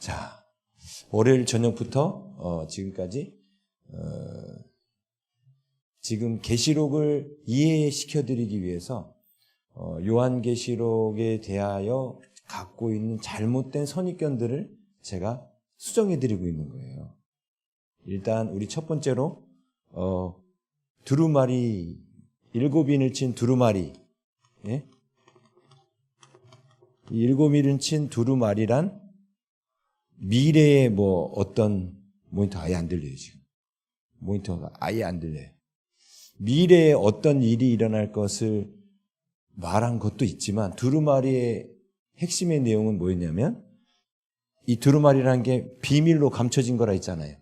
자, 월요일 저녁부터 지금까지 지금 계시록을 이해시켜 드리기 위해서 요한계시록에 대하여 갖고 있는 잘못된 선입견들을 제가 수정해 드리고 있는 거예요. 일단 우리 첫 번째로 두루마리, 7인을 친 두루마리, 예? 이 7인을 친 두루마리란 미래의 어떤 모니터 아예 안 들려요. 지금 모니터가 아예 안 들려요. 미래에 어떤 일이 일어날 것을 말한 것도 있지만 두루마리의 핵심의 내용은 뭐였냐면 이 두루마리라는 게 비밀로 감춰진 거라 했잖아요.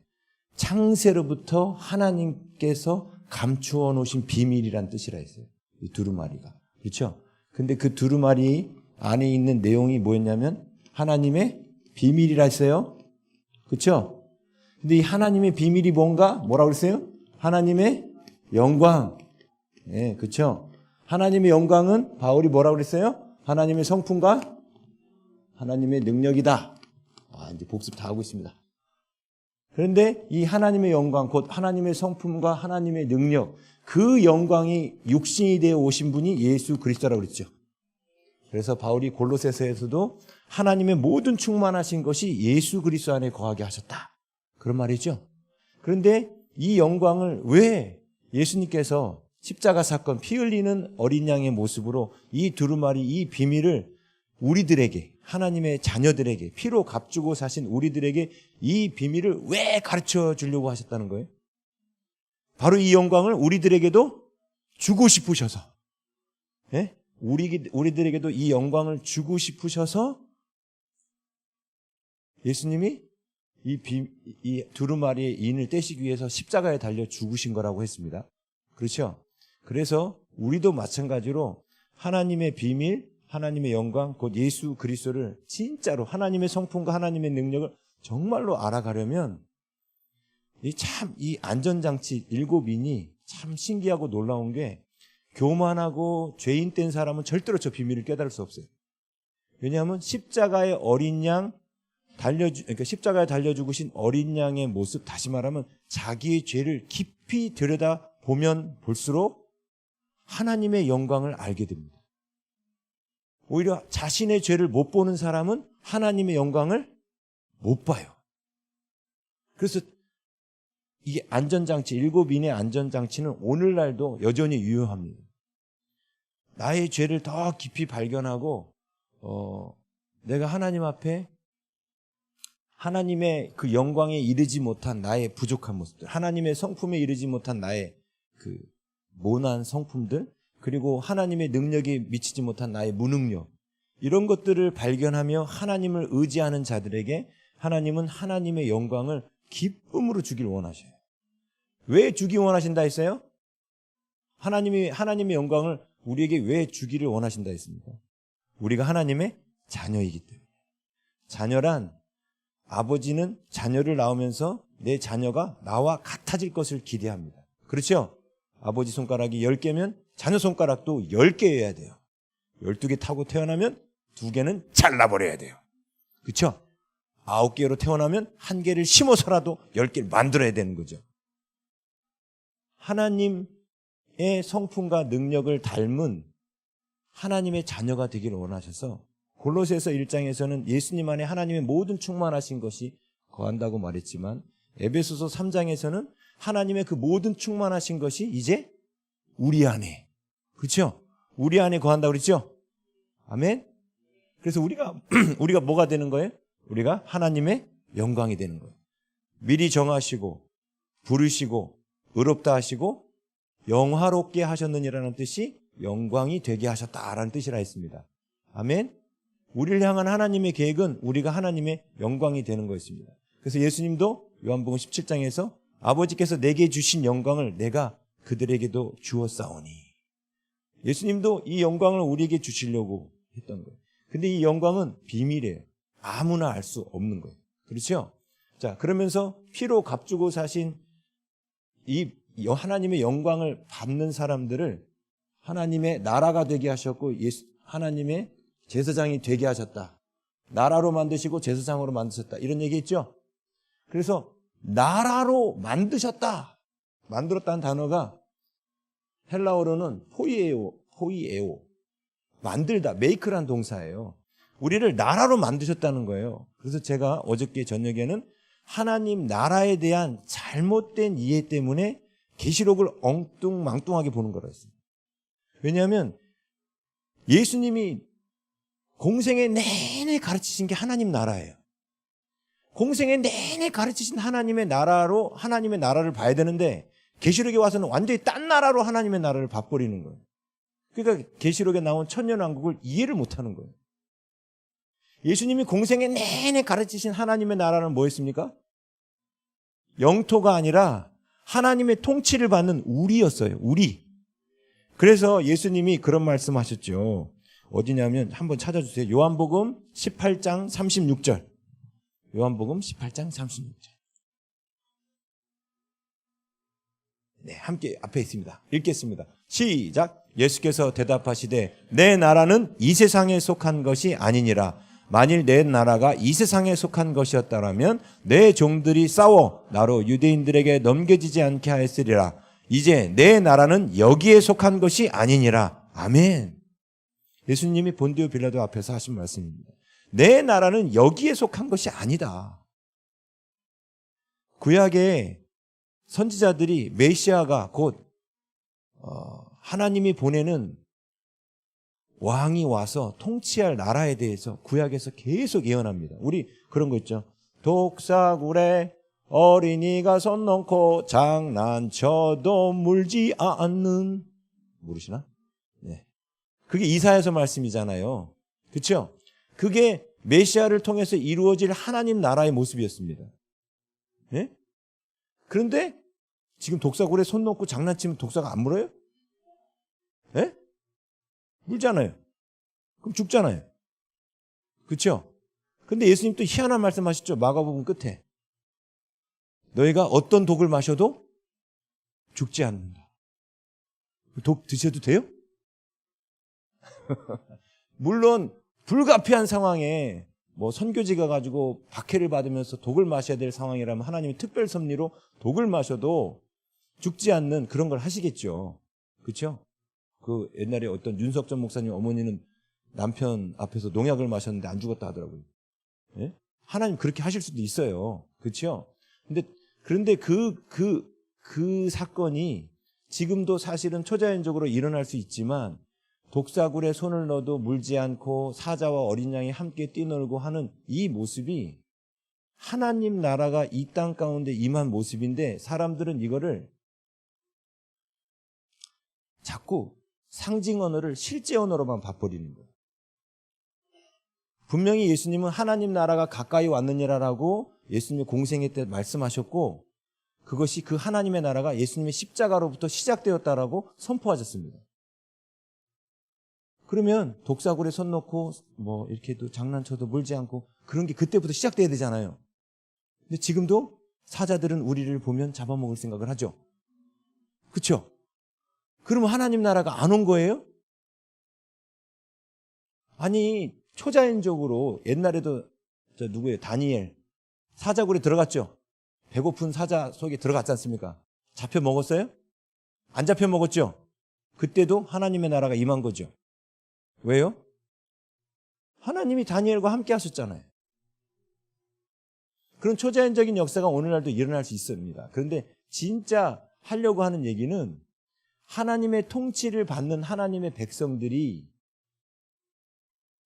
창세로부터 하나님께서 감추어 놓으신 비밀이란 뜻이라 했어요. 이 두루마리가. 그렇죠? 근데 그 두루마리 안에 있는 내용이 뭐였냐면 하나님의 비밀이라 했어요. 그렇죠? 근데 이 하나님의 비밀이 뭐라고 그랬어요? 하나님의 영광. 예, 그렇죠? 하나님의 영광은 바울이 뭐라고 그랬어요? 하나님의 성품과 하나님의 능력이다. 이제 복습 다 하고 있습니다. 그런데 이 하나님의 영광, 곧 하나님의 성품과 하나님의 능력, 그 영광이 육신이 되어 오신 분이 예수 그리스도라고 그랬죠. 그래서 바울이 골로새서에서도 하나님의 모든 충만하신 것이 예수 그리스도 안에 거하게 하셨다. 그런 말이죠. 그런데 이 영광을 왜 예수님께서 십자가 사건, 피 흘리는 어린 양의 모습으로 이 두루마리, 이 비밀을 우리들에게, 하나님의 자녀들에게, 피로 값주고 사신 우리들에게 이 비밀을 왜 가르쳐 주려고 하셨다는 거예요? 바로 이 영광을 우리들에게도 주고 싶으셔서, 예? 우리들에게도 이 영광을 주고 싶으셔서 예수님이 이 두루마리의 인을 떼시기 위해서 십자가에 달려 죽으신 거라고 했습니다. 그렇죠? 그래서 우리도 마찬가지로 하나님의 비밀, 하나님의 영광, 곧 예수 그리스도를 진짜로 하나님의 성품과 하나님의 능력을 정말로 알아가려면 이 안전장치 7인이 참 신기하고 놀라운 게 교만하고 죄인 된 사람은 절대로 저 비밀을 깨달을 수 없어요. 왜냐하면 십자가의 어린 양 그러니까 십자가에 달려 죽으신 어린 양의 모습, 다시 말하면 자기의 죄를 깊이 들여다 보면 볼수록 하나님의 영광을 알게 됩니다. 오히려 자신의 죄를 못 보는 사람은 하나님의 영광을 못 봐요. 그래서 이게 안전장치, 7인의 안전장치는 오늘날도 여전히 유효합니다. 나의 죄를 더 깊이 발견하고 내가 하나님 앞에 하나님의 그 영광에 이르지 못한 나의 부족한 모습들, 하나님의 성품에 이르지 못한 나의 그 모난 성품들, 그리고 하나님의 능력에 미치지 못한 나의 무능력, 이런 것들을 발견하며 하나님을 의지하는 자들에게 하나님은 하나님의 영광을 기쁨으로 주길 원하셔요. 왜 주기 원하신다 했어요? 하나님의 영광을 우리에게 왜 주기를 원하신다 했습니까? 우리가 하나님의 자녀이기 때문에. 자녀란 아버지는 자녀를 낳으면서 내 자녀가 나와 같아질 것을 기대합니다. 그렇죠? 아버지 손가락이 10개면 자녀 손가락도 10개여야 돼요. 12개 타고 태어나면 2개는 잘라버려야 돼요. 그렇죠? 9개로 태어나면 1개를 심어서라도 10개를 만들어야 되는 거죠. 하나님의 성품과 능력을 닮은 하나님의 자녀가 되기를 원하셔서 골로새서 1장에서는 예수님 안에 하나님의 모든 충만하신 것이 거한다고 말했지만 에베소서 3장에서는 하나님의 그 모든 충만하신 것이 이제 우리 안에, 그렇죠? 우리 안에 거한다고 그랬죠? 아멘? 그래서 우리가 뭐가 되는 거예요? 우리가 하나님의 영광이 되는 거예요. 미리 정하시고 부르시고 의롭다 하시고 영화롭게 하셨느니라는 뜻이 영광이 되게 하셨다라는 뜻이라 했습니다. 아멘? 우리를 향한 하나님의 계획은 우리가 하나님의 영광이 되는 거였습니다. 그래서 예수님도 요한복음 17장에서 아버지께서 내게 주신 영광을 내가 그들에게도 주었사오니, 예수님도 이 영광을 우리에게 주시려고 했던 거예요. 근데 이 영광은 비밀이에요. 아무나 알 수 없는 거예요. 그렇죠? 자, 그러면서 피로 값주고 사신 이 하나님의 영광을 받는 사람들을 하나님의 나라가 되게 하셨고 하나님의 제사장이 되게 하셨다. 나라로 만드시고 제사장으로 만드셨다. 이런 얘기 있죠? 그래서 나라로 만드셨다. 만들었다는 단어가 헬라어로는 포이에오. 만들다, 메이크란 동사예요. 우리를 나라로 만드셨다는 거예요. 그래서 제가 어저께 저녁에는 하나님 나라에 대한 잘못된 이해 때문에 계시록을 엉뚱망뚱하게 보는 거라 했어요. 왜냐하면 예수님이 공생애 내내 가르치신 게 하나님 나라예요. 공생애 내내 가르치신 하나님의 나라로 하나님의 나라를 봐야 되는데 계시록에 와서는 완전히 딴 나라로 하나님의 나라를 봐버리는 거예요. 그러니까 계시록에 나온 천년왕국을 이해를 못하는 거예요. 예수님이 공생애 내내 가르치신 하나님의 나라는 뭐였습니까? 영토가 아니라 하나님의 통치를 받는 우리였어요. 우리. 그래서 예수님이 그런 말씀하셨죠. 어디냐면 한번 찾아주세요. 요한복음 18장 36절. 요한복음 18장 36절. 네, 함께 앞에 있습니다. 읽겠습니다. 시작. 예수께서 대답하시되 내 나라는 이 세상에 속한 것이 아니니라. 만일 내 나라가 이 세상에 속한 것이었다면 내 종들이 싸워 나로 유대인들에게 넘겨지지 않게 하였으리라. 이제 내 나라는 여기에 속한 것이 아니니라. 아멘. 예수님이 본디오 빌라도 앞에서 하신 말씀입니다. 내 나라는 여기에 속한 것이 아니다. 구약의 선지자들이 메시아가 곧 하나님이 보내는 왕이 와서 통치할 나라에 대해서 구약에서 계속 예언합니다. 우리 그런 거 있죠. 독사굴에 어린이가 손 넣고 장난쳐도 물지 않는, 모르시나? 네. 그게 이사야서 말씀이잖아요. 그렇죠? 그게 메시아를 통해서 이루어질 하나님 나라의 모습이었습니다. 네? 그런데 지금 독사굴에 손 넣고 장난치면 독사가 안 물어요? 네? 물잖아요. 그럼 죽잖아요. 그렇죠? 근데 예수님 또 희한한 말씀하셨죠. 마가복음 끝에. 너희가 어떤 독을 마셔도 죽지 않는다. 독 드셔도 돼요? 물론 불가피한 상황에 뭐 선교지가 가지고 박해를 받으면서 독을 마셔야 될 상황이라면 하나님이 특별 섭리로 독을 마셔도 죽지 않는 그런 걸 하시겠죠. 그렇죠? 그 옛날에 어떤 윤석전 목사님 어머니는 남편 앞에서 농약을 마셨는데 안 죽었다 하더라고요. 예? 하나님 그렇게 하실 수도 있어요. 그렇죠? 그런데 그 사건이 지금도 사실은 초자연적으로 일어날 수 있지만 독사굴에 손을 넣어도 물지 않고 사자와 어린 양이 함께 뛰놀고 하는 이 모습이 하나님 나라가 이 땅 가운데 임한 모습인데 사람들은 이거를 자꾸 상징 언어를 실제 언어로만 봐버리는 거예요. 분명히 예수님은 하나님 나라가 가까이 왔느니라라고 예수님의 공생애 때 말씀하셨고 그것이 그 하나님의 나라가 예수님의 십자가로부터 시작되었다라고 선포하셨습니다. 그러면 독사굴에 손 놓고 뭐 이렇게도 장난쳐도 물지 않고 그런 게 그때부터 시작돼야 되잖아요. 근데 지금도 사자들은 우리를 보면 잡아먹을 생각을 하죠. 그렇죠? 그러면 하나님 나라가 안 온 거예요? 아니 초자연적으로 옛날에도 누구예요? 다니엘 사자굴에 들어갔죠. 배고픈 사자 속에 들어갔지 않습니까? 잡혀 먹었어요? 안 잡혀 먹었죠. 그때도 하나님의 나라가 임한 거죠. 왜요? 하나님이 다니엘과 함께 하셨잖아요. 그런 초자연적인 역사가 오늘날도 일어날 수 있습니다. 그런데 진짜 하려고 하는 얘기는 하나님의 통치를 받는 하나님의 백성들이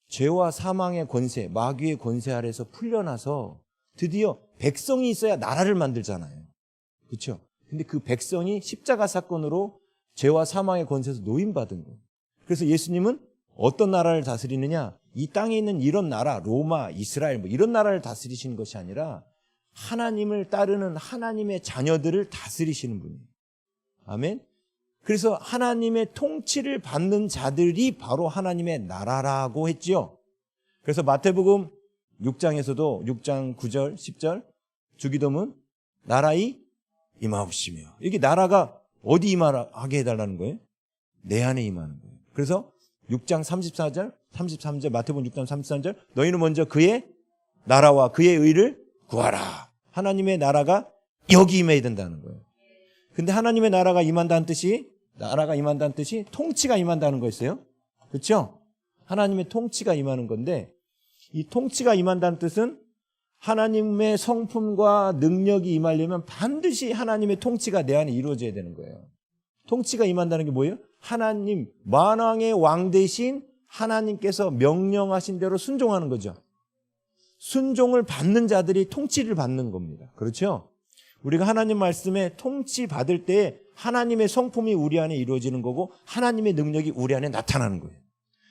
죄와 사망의 권세, 마귀의 권세 아래서 풀려나서 드디어 백성이 있어야 나라를 만들잖아요. 그렇죠? 근데 그 백성이 십자가 사건으로 죄와 사망의 권세에서 노임받은 거예요. 그래서 예수님은 어떤 나라를 다스리느냐? 이 땅에 있는 이런 나라, 로마, 이스라엘 뭐 이런 나라를 다스리시는 것이 아니라 하나님을 따르는 하나님의 자녀들을 다스리시는 분이에요. 아멘? 그래서 하나님의 통치를 받는 자들이 바로 하나님의 나라라고 했지요. 그래서 마태복음 6장에서도 6장 9절, 10절 주기도문 나라의 임하옵시며 이게 나라가 어디 임하게 해달라는 거예요? 내 안에 임하는 거예요. 그래서 6장 34절, 33절, 마태복음 6장 33절. 너희는 먼저 그의 나라와 그의 의를 구하라. 하나님의 나라가 여기 임해야 된다는 거예요. 근데 하나님의 나라가 임한다는 뜻이 통치가 임한다는 거였어요. 그렇죠? 하나님의 통치가 임하는 건데 이 통치가 임한다는 뜻은 하나님의 성품과 능력이 임하려면 반드시 하나님의 통치가 내 안에 이루어져야 되는 거예요. 통치가 임한다는 게 뭐예요? 하나님, 만왕의 왕 대신 하나님께서 명령하신 대로 순종하는 거죠. 순종을 받는 자들이 통치를 받는 겁니다. 그렇죠? 우리가 하나님 말씀에 통치 받을 때 하나님의 성품이 우리 안에 이루어지는 거고 하나님의 능력이 우리 안에 나타나는 거예요.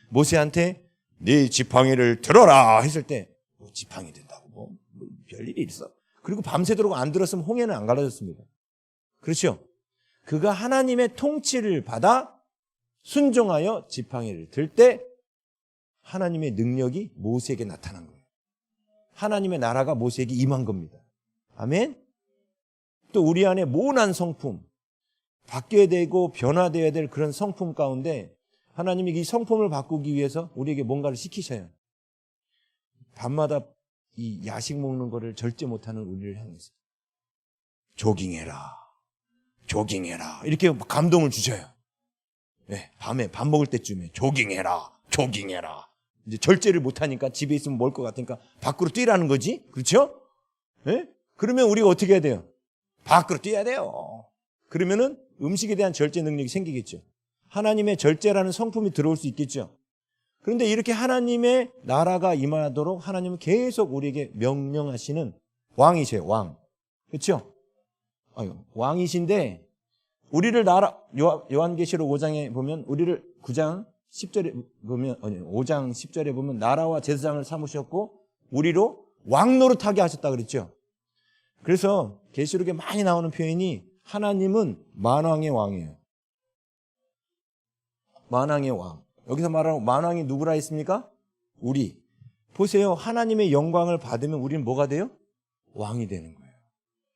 모세한테 네 지팡이를 들어라 했을 때 지팡이 된다고 뭐 별일이 있어. 그리고 밤새도록 안 들었으면 홍해는 안 갈라졌습니다. 그렇죠? 그가 하나님의 통치를 받아 순종하여 지팡이를 들 때 하나님의 능력이 모세에게 나타난 거예요. 하나님의 나라가 모세에게 임한 겁니다. 아멘? 또 우리 안에 모난 성품, 바뀌어야 되고 변화되어야 될 그런 성품 가운데 하나님이 이 성품을 바꾸기 위해서 우리에게 뭔가를 시키셔요. 밤마다 이 야식 먹는 거를 절제 못하는 우리를 향해서 조깅해라 이렇게 감동을 주셔요. 네, 밤에 밥 먹을 때쯤에 조깅해라 이제 절제를 못하니까 집에 있으면 먹을 것 같으니까 밖으로 뛰라는 거지. 그렇죠? 네? 그러면 우리가 어떻게 해야 돼요? 밖으로 뛰어야 돼요. 그러면은 음식에 대한 절제 능력이 생기겠죠. 하나님의 절제라는 성품이 들어올 수 있겠죠. 그런데 이렇게 하나님의 나라가 임하도록 하나님은 계속 우리에게 명령하시는 왕이세요. 왕. 그렇죠? 왕이신데 우리를 요한계시록 5장에 보면 우리를 9장 10절에 보면 5장 10절에 보면 나라와 제사장을 삼으셨고 우리로 왕 노릇하게 하셨다 그랬죠. 그래서 계시록에 많이 나오는 표현이 하나님은 만왕의 왕이에요. 만왕의 왕. 여기서 말하는 만왕이 누구라 했습니까? 우리. 보세요. 하나님의 영광을 받으면 우리는 뭐가 돼요? 왕이 되는 거예요.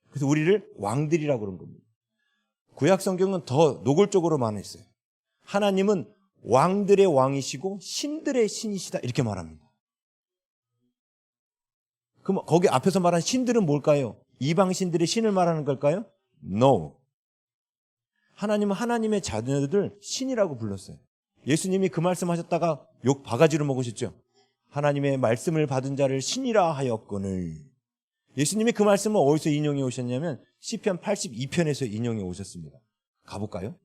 그래서 우리를 왕들이라고 그런 겁니다. 구약 성경은 더 노골적으로 말했어요. 하나님은 왕들의 왕이시고 신들의 신이시다 이렇게 말합니다. 그럼 거기 앞에서 말한 신들은 뭘까요? 이방 신들의 신을 말하는 걸까요? No. 하나님은 하나님의 자녀들 신이라고 불렀어요. 예수님이 그 말씀하셨다가 욕 바가지로 먹으셨죠. 하나님의 말씀을 받은 자를 신이라 하였거늘. 예수님이 그 말씀을 어디서 인용해 오셨냐면 시편 82편에서 인용해 오셨습니다. 가볼까요?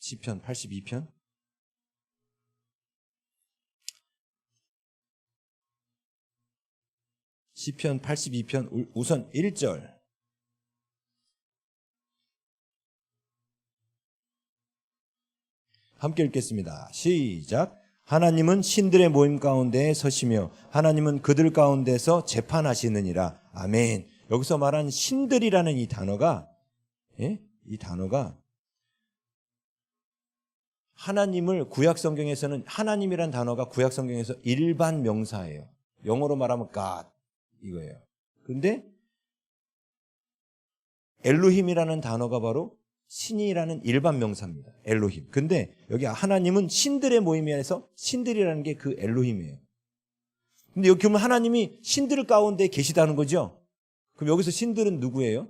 시편 82편. 시편 82편 우선 1절. 함께 읽겠습니다. 시작. 하나님은 신들의 모임 가운데 서시며 하나님은 그들 가운데서 재판하시느니라. 아멘. 여기서 말한 신들이라는 이 단어가 하나님을 구약 성경에서는 하나님이란 단어가 구약 성경에서 일반 명사예요. 영어로 말하면 God 이거예요. 그런데 엘로힘이라는 단어가 바로 신이라는 일반 명사입니다. 엘로힘. 근데 여기 하나님은 신들의 모임에서 신들이라는 게 그 엘로힘이에요. 근데 여기 보면 하나님이 신들 가운데 계시다는 거죠. 그럼 여기서 신들은 누구예요?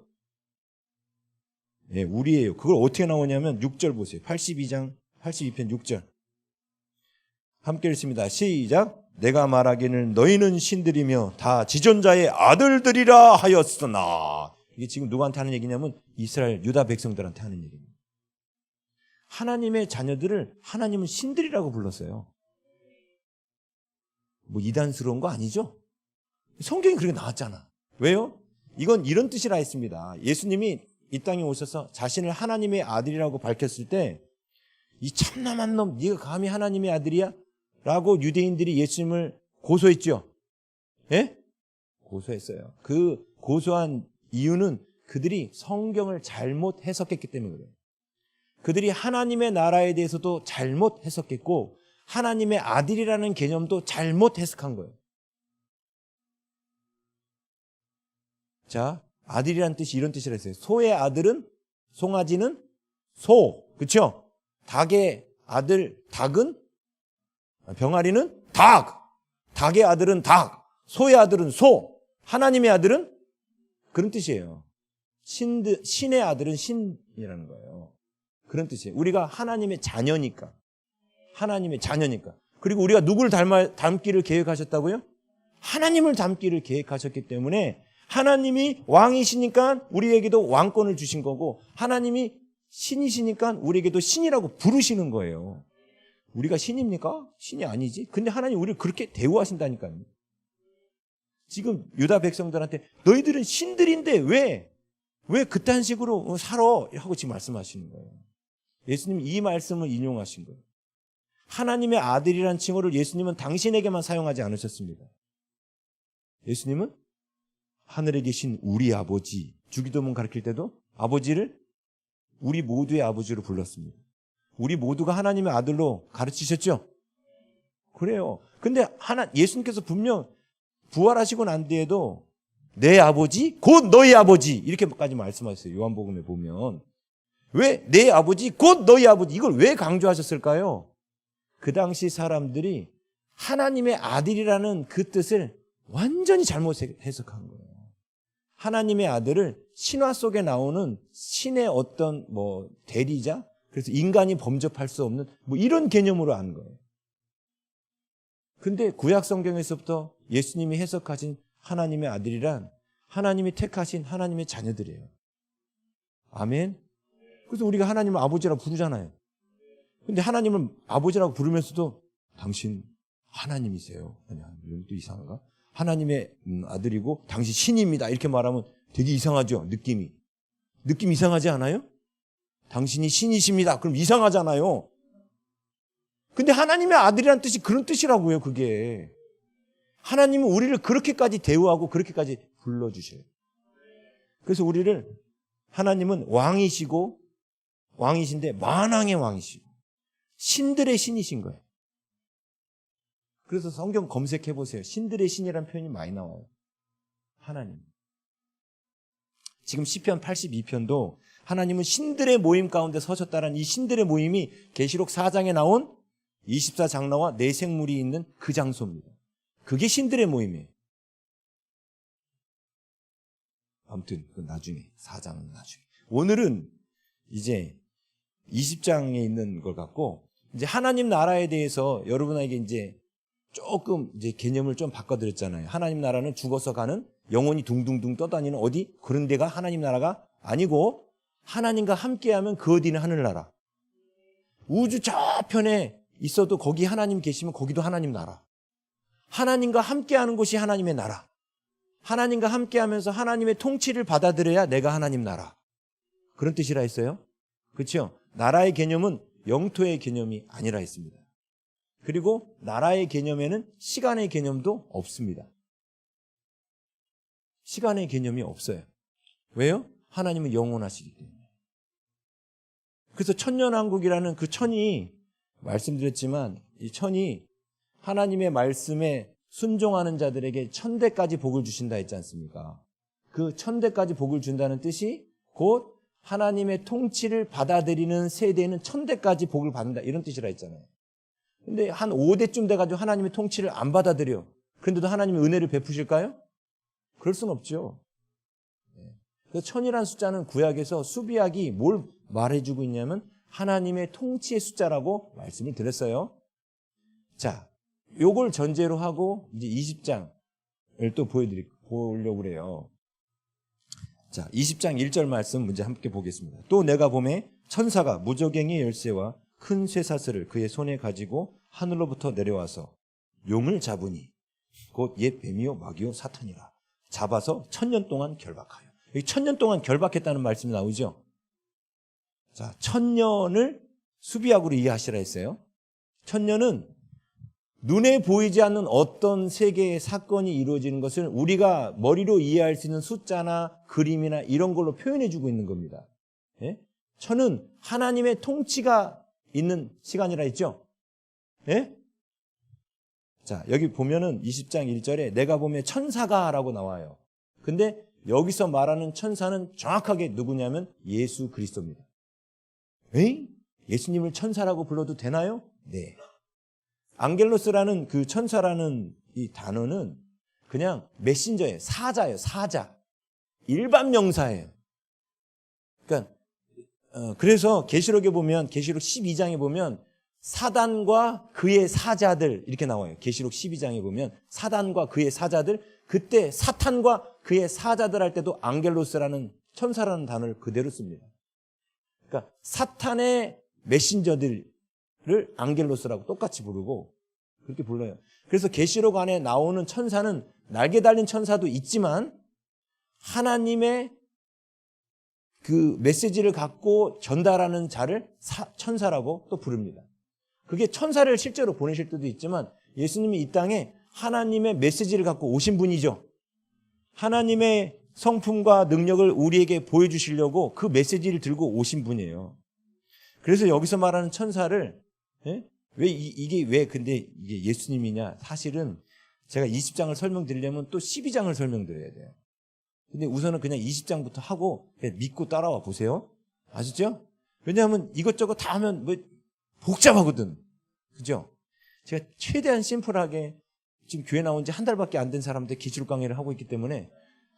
네, 우리예요. 그걸 어떻게 나오냐면 6절 보세요. 82편 6절. 함께 읽습니다. 시작. 내가 말하기를 너희는 신들이며 다 지존자의 아들들이라 하였으나. 이게 지금 누구한테 하는 얘기냐면 이스라엘 유다 백성들한테 하는 얘기입니다. 하나님의 자녀들을 하나님은 신들이라고 불렀어요. 뭐 이단스러운 거 아니죠? 성경이 그렇게 나왔잖아. 왜요? 이건 이런 뜻이라 했습니다. 예수님이 이 땅에 오셔서 자신을 하나님의 아들이라고 밝혔을 때 이 참남한 놈, 네가 감히 하나님의 아들이야? 라고 유대인들이 예수님을 고소했죠. 예? 고소했어요. 그 고소한 이유는 그들이 성경을 잘못 해석했기 때문에 그래요. 그들이 하나님의 나라에 대해서도 잘못 해석했고 하나님의 아들이라는 개념도 잘못 해석한 거예요. 자, 아들이라는 뜻이 이런 뜻이라 했어요. 소의 아들은, 송아지는 소. 그렇죠? 닭의 아들, 닭은 병아리는 닭. 닭의 아들은 닭. 소의 아들은 소. 하나님의 아들은 그런 뜻이에요. 신의 아들은 신이라는 거예요. 그런 뜻이에요. 우리가 하나님의 자녀니까. 하나님의 자녀니까. 그리고 우리가 누구를 닮기를 계획하셨다고요? 하나님을 닮기를 계획하셨기 때문에 하나님이 왕이시니까 우리에게도 왕권을 주신 거고 하나님이 신이시니까 우리에게도 신이라고 부르시는 거예요. 우리가 신입니까? 신이 아니지. 근데 하나님 우리를 그렇게 대우하신다니까요. 지금 유다 백성들한테 너희들은 신들인데 왜 그딴 식으로 살아? 하고 지금 말씀하시는 거예요. 예수님이 이 말씀을 인용하신 거예요. 하나님의 아들이란 칭호를 예수님은 당신에게만 사용하지 않으셨습니다. 예수님은 하늘에 계신 우리 아버지, 주기도문 가르칠 때도 아버지를 우리 모두의 아버지로 불렀습니다. 우리 모두가 하나님의 아들로 가르치셨죠? 그래요. 근데 예수님께서 분명 부활하시고 난 뒤에도 내 아버지, 곧 너희 아버지 이렇게까지 말씀하셨어요. 요한복음에 보면. 왜 내 아버지, 곧 너희 아버지 이걸 왜 강조하셨을까요? 그 당시 사람들이 하나님의 아들이라는 그 뜻을 완전히 잘못 해석한 거예요. 하나님의 아들을 신화 속에 나오는 신의 어떤 대리자, 그래서 인간이 범접할 수 없는 이런 개념으로 안 거예요. 근데 구약 성경에서부터 예수님이 해석하신 하나님의 아들이란 하나님이 택하신 하나님의 자녀들이에요. 아멘. 그래서 우리가 하나님을 아버지라고 부르잖아요. 근데 하나님을 아버지라고 부르면서도 당신 하나님이세요. 아니야, 이것도 이상한가? 하나님의 아들이고 당신 신입니다. 이렇게 말하면 되게 이상하죠. 느낌이 이상하지 않아요? 당신이 신이십니다. 그럼 이상하잖아요. 근데 하나님의 아들이라는 뜻이 그런 뜻이라고요. 그게 하나님은 우리를 그렇게까지 대우하고 그렇게까지 불러주셔요. 그래서 우리를 하나님은 왕이신데 만왕의 왕이시고 신들의 신이신 거예요. 그래서 성경 검색해 보세요. 신들의 신이라는 표현이 많이 나와요. 하나님. 지금 시편 82편도 하나님은 신들의 모임 가운데 서셨다는 이 신들의 모임이 계시록 4장에 나온 24장로와 네 생물이 있는 그 장소입니다. 그게 신들의 모임이에요. 아무튼 나중에 4장은 나중에. 오늘은 이제 20장에 있는 걸 갖고 이제 하나님 나라에 대해서 여러분에게 이제 조금 이제 개념을 좀 바꿔드렸잖아요. 하나님 나라는 죽어서 가는 영혼이 둥둥둥 떠다니는 어디? 그런 데가 하나님 나라가 아니고 하나님과 함께하면 그 어디는 하늘나라. 우주 저편에 있어도 거기 하나님 계시면 거기도 하나님 나라. 하나님과 함께하는 곳이 하나님의 나라. 하나님과 함께하면서 하나님의 통치를 받아들여야 내가 하나님 나라. 그런 뜻이라 했어요. 그렇죠? 나라의 개념은 영토의 개념이 아니라 했습니다. 그리고 나라의 개념에는 시간의 개념도 없습니다. 시간의 개념이 없어요. 왜요? 하나님은 영원하시기 때문에. 그래서 천년왕국이라는 그 천이 말씀드렸지만 이 천이 하나님의 말씀에 순종하는 자들에게 1000대까지 복을 주신다 했지 않습니까? 그 1000대까지 복을 준다는 뜻이 곧 하나님의 통치를 받아들이는 세대에는 1000대까지 복을 받는다 이런 뜻이라 했잖아요. 근데 한 5대쯤 돼가지고 하나님의 통치를 안 받아들여. 그런데도 하나님의 은혜를 베푸실까요? 그럴 순 없죠. 그래서 1000이라는 숫자는 구약에서 수비약이 뭘 말해주고 있냐면 하나님의 통치의 숫자라고 말씀을 드렸어요. 자, 요걸 전제로 하고 이제 20장을 또 보려고 그래요. 자, 20장 1절 말씀 문제 함께 보겠습니다. 또 내가 보매 천사가 무저갱의 열쇠와 큰 쇠사슬을 그의 손에 가지고 하늘로부터 내려와서 용을 잡으니 곧 옛 뱀이요 마귀요 사탄이라 잡아서 1000년 동안 결박하여. 여기 1000년 동안 결박했다는 말씀이 나오죠. 자, 1000년을 수비학으로 이해하시라 했어요. 1000년은 눈에 보이지 않는 어떤 세계의 사건이 이루어지는 것을 우리가 머리로 이해할 수 있는 숫자나 그림이나 이런 걸로 표현해주고 있는 겁니다. 예? 1000은 하나님의 통치가 있는 시간이라 했죠. 예? 자, 여기 보면은 20장 1절에 내가 보면 천사가 라고 나와요. 근데 여기서 말하는 천사는 정확하게 누구냐면 예수 그리스도입니다. 에이? 예수님을 천사라고 불러도 되나요? 네. 앙겔로스라는 그 천사라는 이 단어는 그냥 메신저예요. 사자예요. 사자. 일반 명사예요. 그러니까 그래서 계시록에 보면 계시록 12장에 보면 사단과 그의 사자들 이렇게 나와요. 계시록 12장에 보면 사단과 그의 사자들, 그때 사탄과 그의 사자들 할 때도 앙겔로스라는 천사라는 단어를 그대로 씁니다. 그러니까 사탄의 메신저들을 앙겔로스라고 똑같이 부르고 그렇게 불러요. 그래서 계시록 안에 나오는 천사는 날개 달린 천사도 있지만 하나님의 그 메시지를 갖고 전달하는 자를 천사라고 또 부릅니다. 그게 천사를 실제로 보내실 때도 있지만 예수님이 이 땅에 하나님의 메시지를 갖고 오신 분이죠. 하나님의 성품과 능력을 우리에게 보여주시려고 그 메시지를 들고 오신 분이에요. 그래서 여기서 말하는 천사를 왜 근데 이게 예수님이냐? 사실은 제가 20장을 설명드리려면 또 12장을 설명드려야 돼요. 근데 우선은 그냥 20장부터 하고 그냥 믿고 따라와 보세요. 아시죠? 왜냐하면 이것저것 다 하면 뭐 복잡하거든. 그죠? 제가 최대한 심플하게 지금 교회 나온 지 한 달밖에 안 된 사람들 기술 강의를 하고 있기 때문에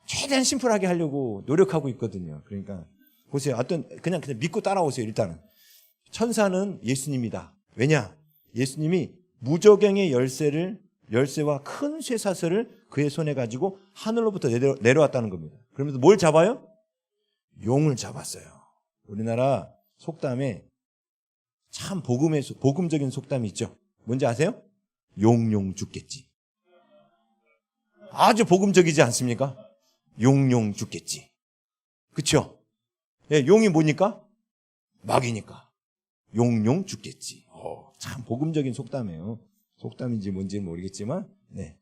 최대한 심플하게 하려고 노력하고 있거든요. 그러니까 보세요. 그냥 믿고 따라오세요. 일단은 천사는 예수님이다. 왜냐? 예수님이 무저갱의 열쇠와 큰 쇠사슬을 그의 손에 가지고 하늘로부터 내려왔다는 겁니다. 그러면서 뭘 잡아요? 용을 잡았어요. 우리나라 속담에 참 복음적인 속담이 있죠. 뭔지 아세요? 용용 죽겠지. 아주 복음적이지 않습니까? 용용 죽겠지. 그쵸? 예, 용이 뭐니까? 막이니까. 용용 죽겠지. 참 복음적인 속담이에요. 속담인지 뭔지는 모르겠지만, 네.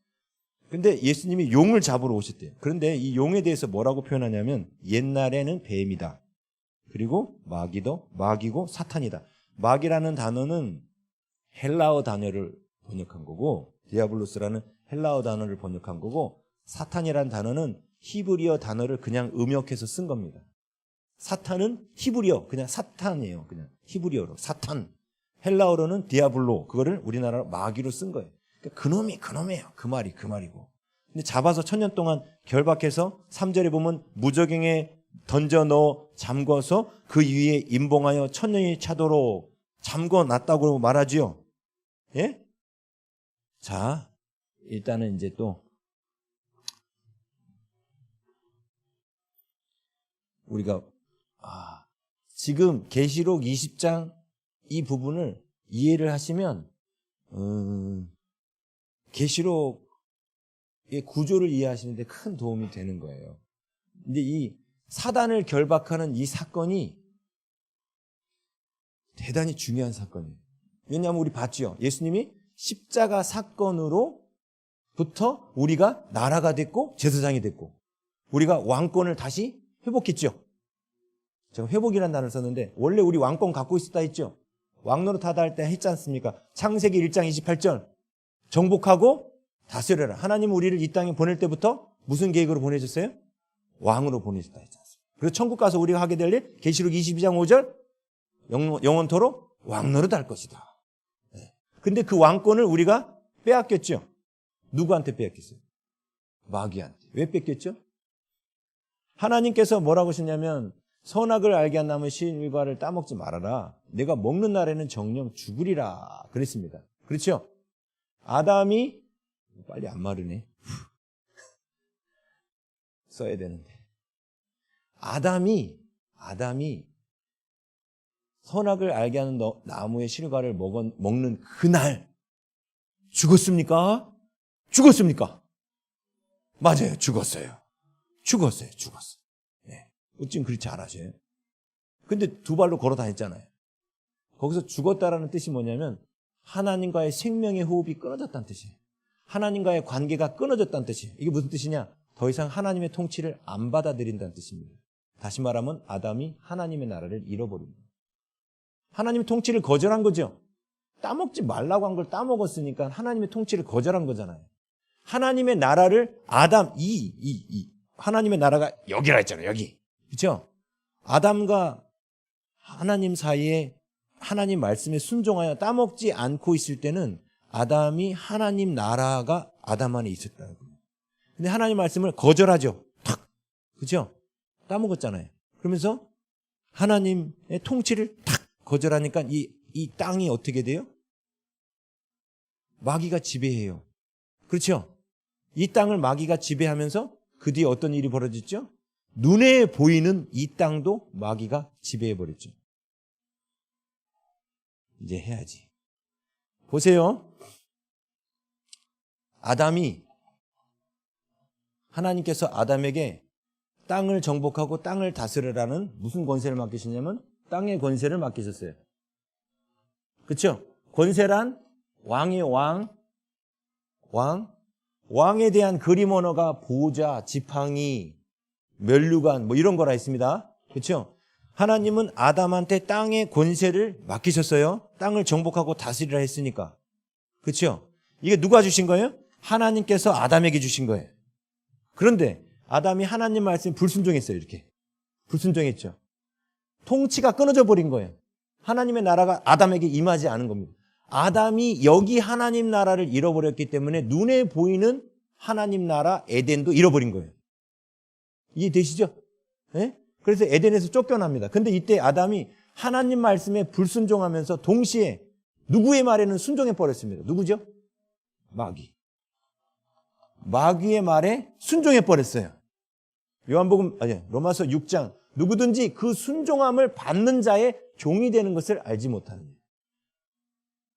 근데 예수님이 용을 잡으러 오셨대요. 그런데 이 용에 대해서 뭐라고 표현하냐면, 옛날에는 뱀이다. 그리고 마귀고 사탄이다. 마귀라는 단어는 헬라어 단어를 번역한 거고, 디아블로스라는 헬라어 단어를 번역한 거고, 사탄이라는 단어는 히브리어 단어를 그냥 음역해서 쓴 겁니다. 사탄은 히브리어, 그냥 사탄이에요. 그냥 히브리어로 사탄. 헬라어로는 디아블로, 그거를 우리나라로 마귀로 쓴 거예요. 그러니까 그놈이에요. 그 말이고. 근데 잡아서 1000년 동안 결박해서 3절에 보면 무저갱에 던져 넣어 잠궈서 그 위에 임봉하여 1000년이 차도록 잠궈 놨다고 말하지요. 예? 자, 일단은 이제 또 우리가 지금 계시록 20장 이 부분을 이해를 하시면 계시록의 구조를 이해하시는데 큰 도움이 되는 거예요. 근데 이 사단을 결박하는 이 사건이 대단히 중요한 사건이에요. 왜냐하면 우리 봤죠. 예수님이 십자가 사건으로부터 우리가 나라가 됐고 제사장이 됐고 우리가 왕권을 다시 회복했죠. 제가 회복이라는 단어를 썼는데 원래 우리 왕권 갖고 있었다 했죠. 왕노릇하다 할 때 했지 않습니까? 창세기 1장 28절 정복하고 다스려라. 하나님은 우리를 이 땅에 보낼 때부터 무슨 계획으로 보내셨어요? 왕으로 보내셨다 했지 않습니까? 그래서 천국 가서 우리가 하게 될 일 계시록 22장 5절 영원토록 왕노릇 할 것이다. 근데 그 왕권을 우리가 빼앗겼죠. 누구한테 빼앗겼어요? 마귀한테. 왜 뺏겼죠? 하나님께서 뭐라고 하셨냐면 선악을 알게 한 나무 실과를 따먹지 말아라. 내가 먹는 날에는 정령 죽으리라 그랬습니다. 그렇죠? 아담이 빨리 안 마르네. 써야 되는데. 아담이 선악을 알게 하는 나무의 실과를 먹는 그날 죽었습니까? 맞아요. 죽었어요. 네. 어쩜 그렇지 않으세요? 근데 두 발로 걸어 다녔잖아요. 거기서 죽었다라는 뜻이 뭐냐면 하나님과의 생명의 호흡이 끊어졌다는 뜻이에요. 하나님과의 관계가 끊어졌다는 뜻이에요. 이게 무슨 뜻이냐? 더 이상 하나님의 통치를 안 받아들인다는 뜻입니다. 다시 말하면 아담이 하나님의 나라를 잃어버립니다. 하나님의 통치를 거절한 거죠. 따먹지 말라고 한 걸 따먹었으니까 하나님의 통치를 거절한 거잖아요. 하나님의 나라를 하나님의 나라가 여기라 했잖아요. 여기. 그렇죠? 아담과 하나님 사이에 하나님 말씀에 순종하여 따먹지 않고 있을 때는 아담이 하나님 나라가 아담 안에 있었다는 거예요. 근데 하나님 말씀을 거절하죠. 탁. 그죠? 따먹었잖아요. 그러면서 하나님의 통치를 탁 거절하니까 이 땅이 어떻게 돼요? 마귀가 지배해요. 그렇죠? 이 땅을 마귀가 지배하면서 그 뒤에 어떤 일이 벌어졌죠? 눈에 보이는 이 땅도 마귀가 지배해버렸죠. 이제 해야지. 보세요. 하나님께서 아담에게 땅을 정복하고 땅을 다스리라는 무슨 권세를 맡기셨냐면 땅의 권세를 맡기셨어요. 그렇죠? 권세란 왕의 왕에 대한 그림 언어가 보좌, 지팡이, 면류관 뭐 이런 거라 했습니다. 그렇죠? 하나님은 아담한테 땅의 권세를 맡기셨어요. 땅을 정복하고 다스리라 했으니까. 그렇죠? 이게 누가 주신 거예요? 하나님께서 아담에게 주신 거예요. 그런데 아담이 하나님 말씀에 불순종했어요. 이렇게 불순종했죠. 통치가 끊어져 버린 거예요. 하나님의 나라가 아담에게 임하지 않은 겁니다. 아담이 여기 하나님 나라를 잃어버렸기 때문에 눈에 보이는 하나님 나라 에덴도 잃어버린 거예요. 이해되시죠? 네? 그래서 에덴에서 쫓겨납니다. 근데 이때 아담이 하나님 말씀에 불순종하면서 동시에 누구의 말에는 순종해 버렸습니다. 누구죠? 마귀의 말에 순종해 버렸어요. 로마서 6장 누구든지 그 순종함을 받는 자의 종이 되는 것을 알지 못하느냐.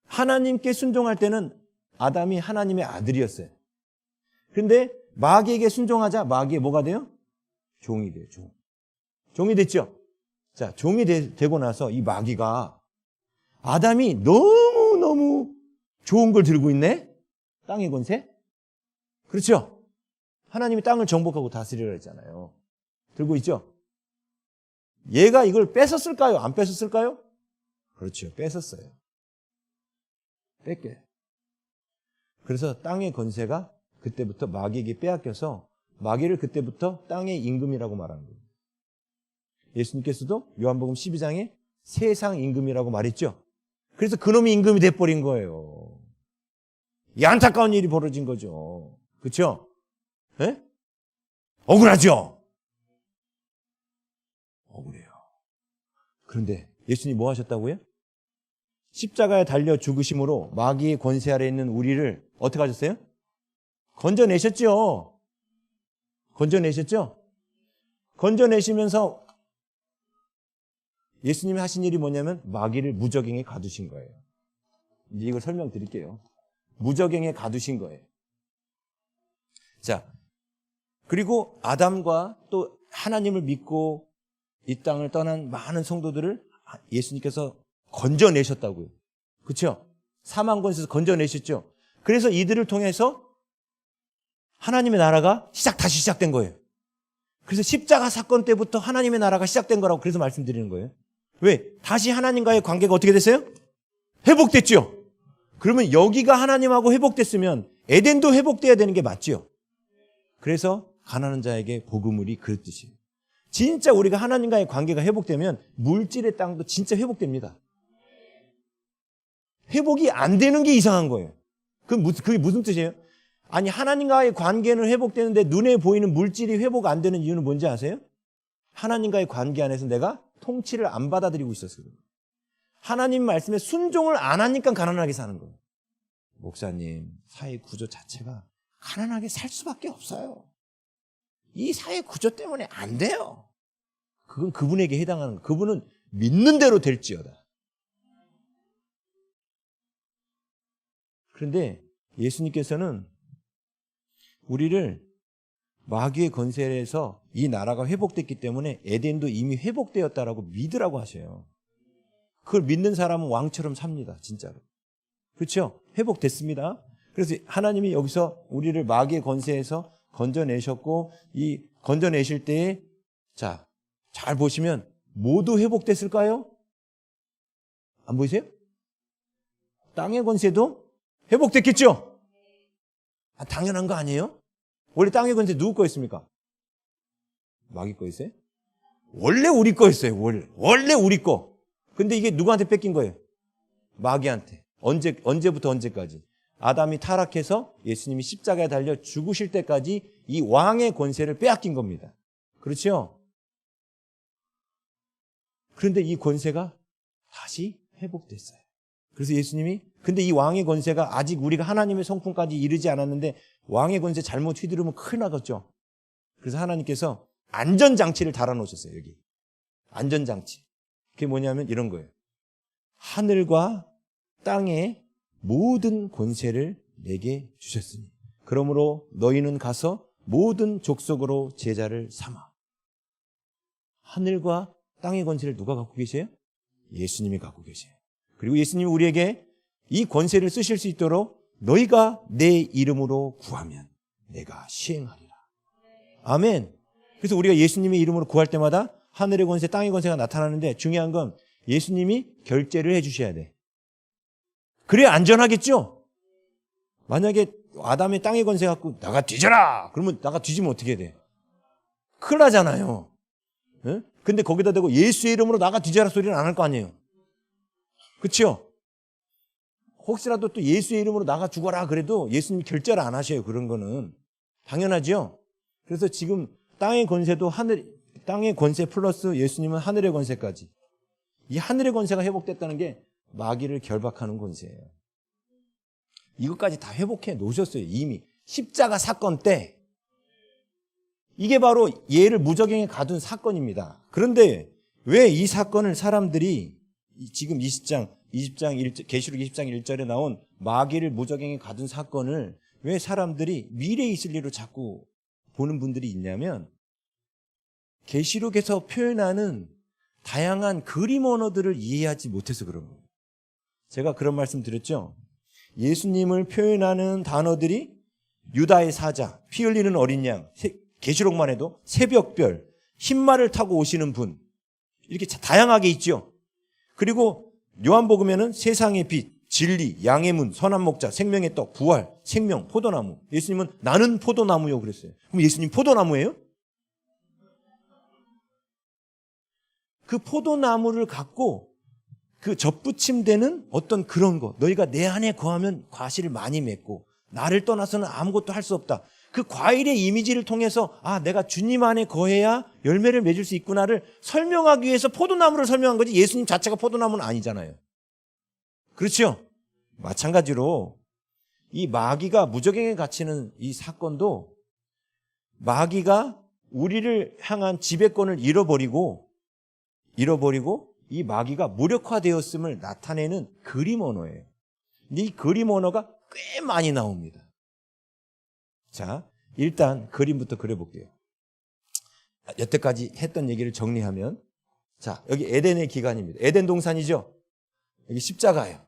하나님께 순종할 때는 아담이 하나님의 아들이었어요. 그런데 마귀에게 순종하자 마귀의 뭐가 돼요? 종이 돼요. 종이 됐죠? 자, 종이 되고 나서 이 마귀가 아담이 너무너무 좋은 걸 들고 있네? 땅의 권세? 그렇죠? 하나님이 땅을 정복하고 다스리라 했잖아요. 들고 있죠? 얘가 이걸 뺏었을까요? 안 뺏었을까요? 그렇죠. 뺏었어요. 뺏겨요. 그래서 땅의 권세가 그때부터 마귀에게 빼앗겨서 마귀를 그때부터 땅의 임금이라고 말하는 거예요. 예수님께서도 요한복음 12장에 세상 임금이라고 말했죠. 그래서 그놈이 임금이 돼버린 거예요. 이 안타까운 일이 벌어진 거죠. 그렇죠? 네? 억울하죠? 억울해요. 그런데 예수님이 뭐 하셨다고요? 십자가에 달려 죽으심으로 마귀의 권세 아래 있는 우리를 어떻게 하셨어요? 건져내셨죠? 건져내시면서 예수님이 하신 일이 뭐냐면 마귀를 무저갱에 가두신 거예요. 이제 이걸 설명드릴게요. 무저갱에 가두신 거예요. 자, 그리고 아담과 또 하나님을 믿고 이 땅을 떠난 많은 성도들을 예수님께서 건져내셨다고요. 그렇죠? 사망 권세에서 건져내셨죠. 그래서 이들을 통해서 하나님의 나라가 다시 시작된 거예요. 그래서 십자가 사건 때부터 하나님의 나라가 시작된 거라고 그래서 말씀드리는 거예요. 왜? 다시 하나님과의 관계가 어떻게 됐어요? 회복됐죠. 그러면 여기가 하나님하고 회복됐으면 에덴도 회복돼야 되는 게 맞죠. 그래서 가난한 자에게 복음을 그랬듯이 진짜 우리가 하나님과의 관계가 회복되면 물질의 땅도 진짜 회복됩니다. 회복이 안 되는 게 이상한 거예요. 그게 무슨 뜻이에요? 아니 하나님과의 관계는 회복되는데 눈에 보이는 물질이 회복 안 되는 이유는 뭔지 아세요? 하나님과의 관계 안에서 내가 통치를 안 받아들이고 있었어요. 하나님 말씀에 순종을 안 하니까 가난하게 사는 거예요. 목사님, 사회 구조 자체가 가난하게 살 수밖에 없어요. 이 사회 구조 때문에 안 돼요. 그건 그분에게 해당하는 거예요. 그분은 믿는 대로 될지어다. 그런데 예수님께서는 우리를 마귀의 권세에서 이 나라가 회복됐기 때문에 에덴도 이미 회복되었다라고 믿으라고 하셔요. 그걸 믿는 사람은 왕처럼 삽니다. 진짜로. 그렇죠? 회복됐습니다. 그래서 하나님이 여기서 우리를 마귀의 권세에서 건져내셨고 이 건져내실 때에 자, 잘 보시면 모두 회복됐을까요? 안 보이세요? 땅의 권세도 회복됐겠죠? 당연한 거 아니에요? 원래 땅의 권세 누구 거였습니까? 마귀 거였어요? 원래 우리 거였어요. 원래 우리 거. 근데 이게 누구한테 뺏긴 거예요? 마귀한테. 언제부터 언제까지? 아담이 타락해서 예수님이 십자가에 달려 죽으실 때까지 이 왕의 권세를 빼앗긴 겁니다. 그렇죠? 그런데 이 권세가 다시 회복됐어요. 그래서 예수님이 근데 이 왕의 권세가 아직 우리가 하나님의 성품까지 이르지 않았는데 왕의 권세 잘못 휘두르면 큰일 나겠죠. 그래서 하나님께서 안전장치를 달아놓으셨어요. 여기 안전장치. 그게 뭐냐면 이런 거예요. 하늘과 땅의 모든 권세를 내게 주셨으니 그러므로 너희는 가서 모든 족속으로 제자를 삼아. 하늘과 땅의 권세를 누가 갖고 계세요? 예수님이 갖고 계세요. 그리고 예수님이 우리에게 이 권세를 쓰실 수 있도록 너희가 내 이름으로 구하면 내가 시행하리라. 아멘. 그래서 우리가 예수님의 이름으로 구할 때마다 하늘의 권세, 땅의 권세가 나타나는데 중요한 건 예수님이 결제를 해 주셔야 돼. 그래야 안전하겠죠? 만약에 아담의 땅의 권세 갖고 나가 뒤져라! 그러면 나가 뒤지면 어떻게 돼? 큰일 나잖아요. 네? 근데 거기다 대고 예수의 이름으로 나가 뒤져라 소리는 안 할 거 아니에요. 그렇죠? 혹시라도 또 예수의 이름으로 나가 죽어라 그래도 예수님이 결제를 안 하셔요. 그런 거는. 당연하죠? 그래서 지금 땅의 권세도 땅의 권세 플러스 예수님은 하늘의 권세까지. 이 하늘의 권세가 회복됐다는 게 마귀를 결박하는 권세예요. 이것까지 다 회복해 놓으셨어요. 이미. 십자가 사건 때. 이게 바로 얘를 무적행에 가둔 사건입니다. 그런데 왜 이 사건을 사람들이 지금 20장 계시록 20장 1절에 나온 마귀를 무적행에 가둔 사건을 왜 사람들이 미래에 있을 일로 자꾸 보는 분들이 있냐면 계시록에서 표현하는 다양한 그림 언어들을 이해하지 못해서 그런 거예요. 제가 그런 말씀 드렸죠. 예수님을 표현하는 단어들이 유다의 사자, 피 흘리는 어린 양, 계시록만 해도 새벽별, 흰말을 타고 오시는 분 이렇게 다양하게 있죠. 그리고 요한복음에는 세상의 빛, 진리, 양의 문, 선한 목자, 생명의 떡, 부활, 생명, 포도나무. 예수님은 나는 포도나무요 그랬어요. 그럼 예수님 포도나무예요? 그 포도나무를 갖고 그 접붙임되는 어떤 그런 거. 너희가 내 안에 거하면 과실을 많이 맺고 나를 떠나서는 아무것도 할 수 없다. 그 과일의 이미지를 통해서 내가 주님 안에 거해야 열매를 맺을 수 있구나를 설명하기 위해서 포도나무를 설명한 거지 예수님 자체가 포도나무는 아니잖아요. 그렇죠? 마찬가지로 이 마귀가 무적행에 갇히는 이 사건도 마귀가 우리를 향한 지배권을 잃어버리고 이 마귀가 무력화되었음을 나타내는 그림 언어예요. 근데 이 그림 언어가 꽤 많이 나옵니다. 자, 일단 그림부터 그려볼게요. 여태까지 했던 얘기를 정리하면 자, 여기 에덴의 기간입니다. 에덴 동산이죠? 여기 십자가예요.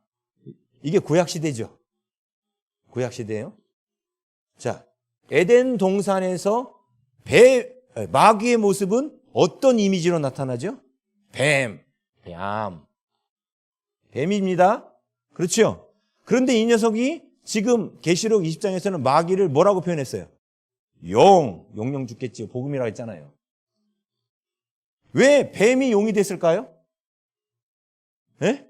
이게 구약시대죠? 구약시대예요. 자, 에덴 동산에서 마귀의 모습은 어떤 이미지로 나타나죠? 뱀입니다. 그렇죠? 그런데 이 녀석이 지금 계시록 20장에서는 마귀를 뭐라고 표현했어요? 용령 죽겠지요. 복음이라고 했잖아요. 왜 뱀이 용이 됐을까요? 네?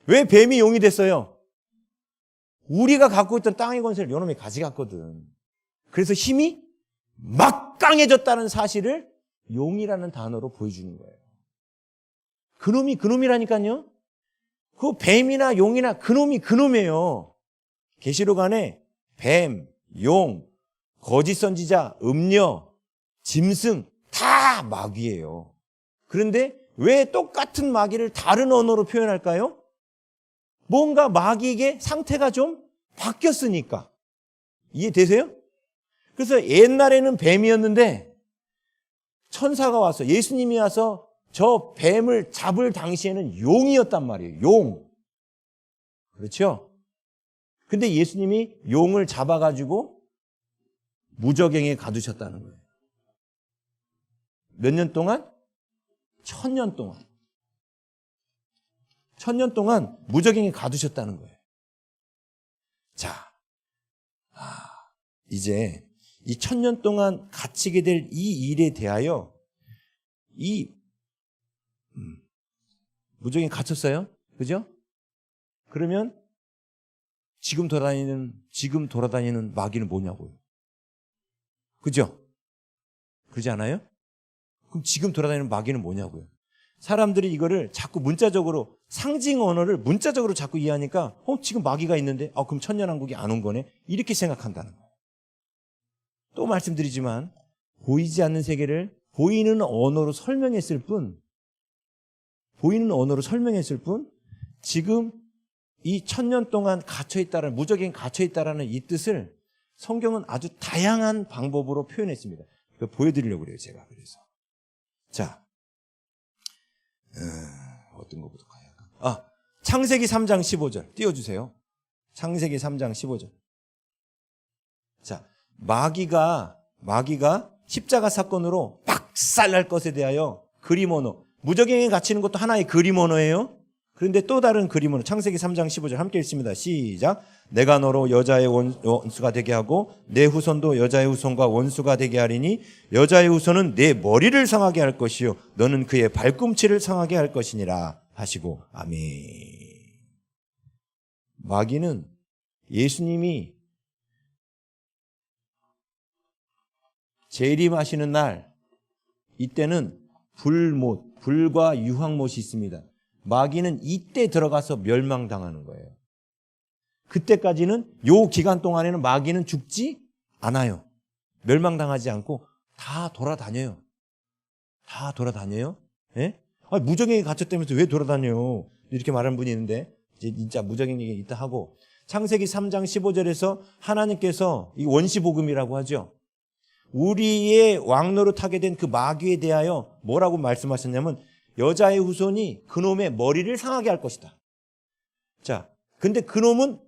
왜 뱀이 용이 됐어요? 우리가 갖고 있던 땅의 권세를 요놈이 가져갔거든. 그래서 힘이 막강해졌다는 사실을 용이라는 단어로 보여주는 거예요. 그놈이 그놈이라니까요. 그 뱀이나 용이나 그놈이 그놈이에요. 계시록 안에 뱀, 용, 거짓 선지자, 음녀, 짐승 다 마귀예요. 그런데 왜 똑같은 마귀를 다른 언어로 표현할까요? 뭔가 마귀에게 상태가 좀 바뀌었으니까. 이해되세요? 그래서 옛날에는 뱀이었는데 천사가 와서 예수님이 와서 저 뱀을 잡을 당시에는 용이었단 말이에요. 용. 그렇죠? 근데 예수님이 용을 잡아가지고 무적행에 가두셨다는 거예요. 몇 년 동안? 1000년 동안. 1000년 동안 무적행에 가두셨다는 거예요. 자, 이제 이 1000년 동안 갇히게 될 이 일에 대하여 무적행에 갇혔어요. 그죠? 그러면 지금 돌아다니는 마귀는 뭐냐고요. 그죠? 그러지 않아요? 그럼 지금 돌아다니는 마귀는 뭐냐고요. 사람들이 이거를 자꾸 문자적으로, 상징 언어를 문자적으로 자꾸 이해하니까 지금 마귀가 있는데 그럼 천년왕국이 안 온 거네, 이렇게 생각한다는 거예요. 또 말씀드리지만 보이지 않는 세계를 보이는 언어로 설명했을 뿐 지금 이 1000년 동안 갇혀있다라는, 무적인 갇혀있다라는 이 뜻을 성경은 아주 다양한 방법으로 표현했습니다. 그거 보여드리려고 그래요, 제가. 그래서. 자, 어떤 거부터 가야 할까? 창세기 3장 15절 띄워주세요. 창세기 3장 15절. 자, 마귀가 십자가 사건으로 박살날 것에 대하여 그림 언어, 무적행에 갇히는 것도 하나의 그림 언어예요. 그런데 또 다른 그림 언어, 창세기 3장 15절 함께 읽습니다. 시작. 내가 너로 여자의 원수가 되게 하고 내 후손도 여자의 후손과 원수가 되게 하리니 여자의 후손은 내 머리를 상하게 할 것이요 너는 그의 발꿈치를 상하게 할 것이니라 하시고. 아멘. 마귀는 예수님이 재림하시는 날, 이때는 불과 유황못이 있습니다. 마귀는 이때 들어가서 멸망당하는 거예요. 그때까지는, 요 기간 동안에는 마귀는 죽지 않아요. 멸망당하지 않고 다 돌아다녀요. 예? 무적행에 갇혔다면서 왜 돌아다녀요? 이렇게 말하는 분이 있는데, 이제 진짜 무적행에 있다 하고, 창세기 3장 15절에서 하나님께서 이 원시복음이라고 하죠. 우리의 왕노릇하게 된 그 마귀에 대하여 뭐라고 말씀하셨냐면, 여자의 후손이 그놈의 머리를 상하게 할 것이다. 자, 근데 그놈은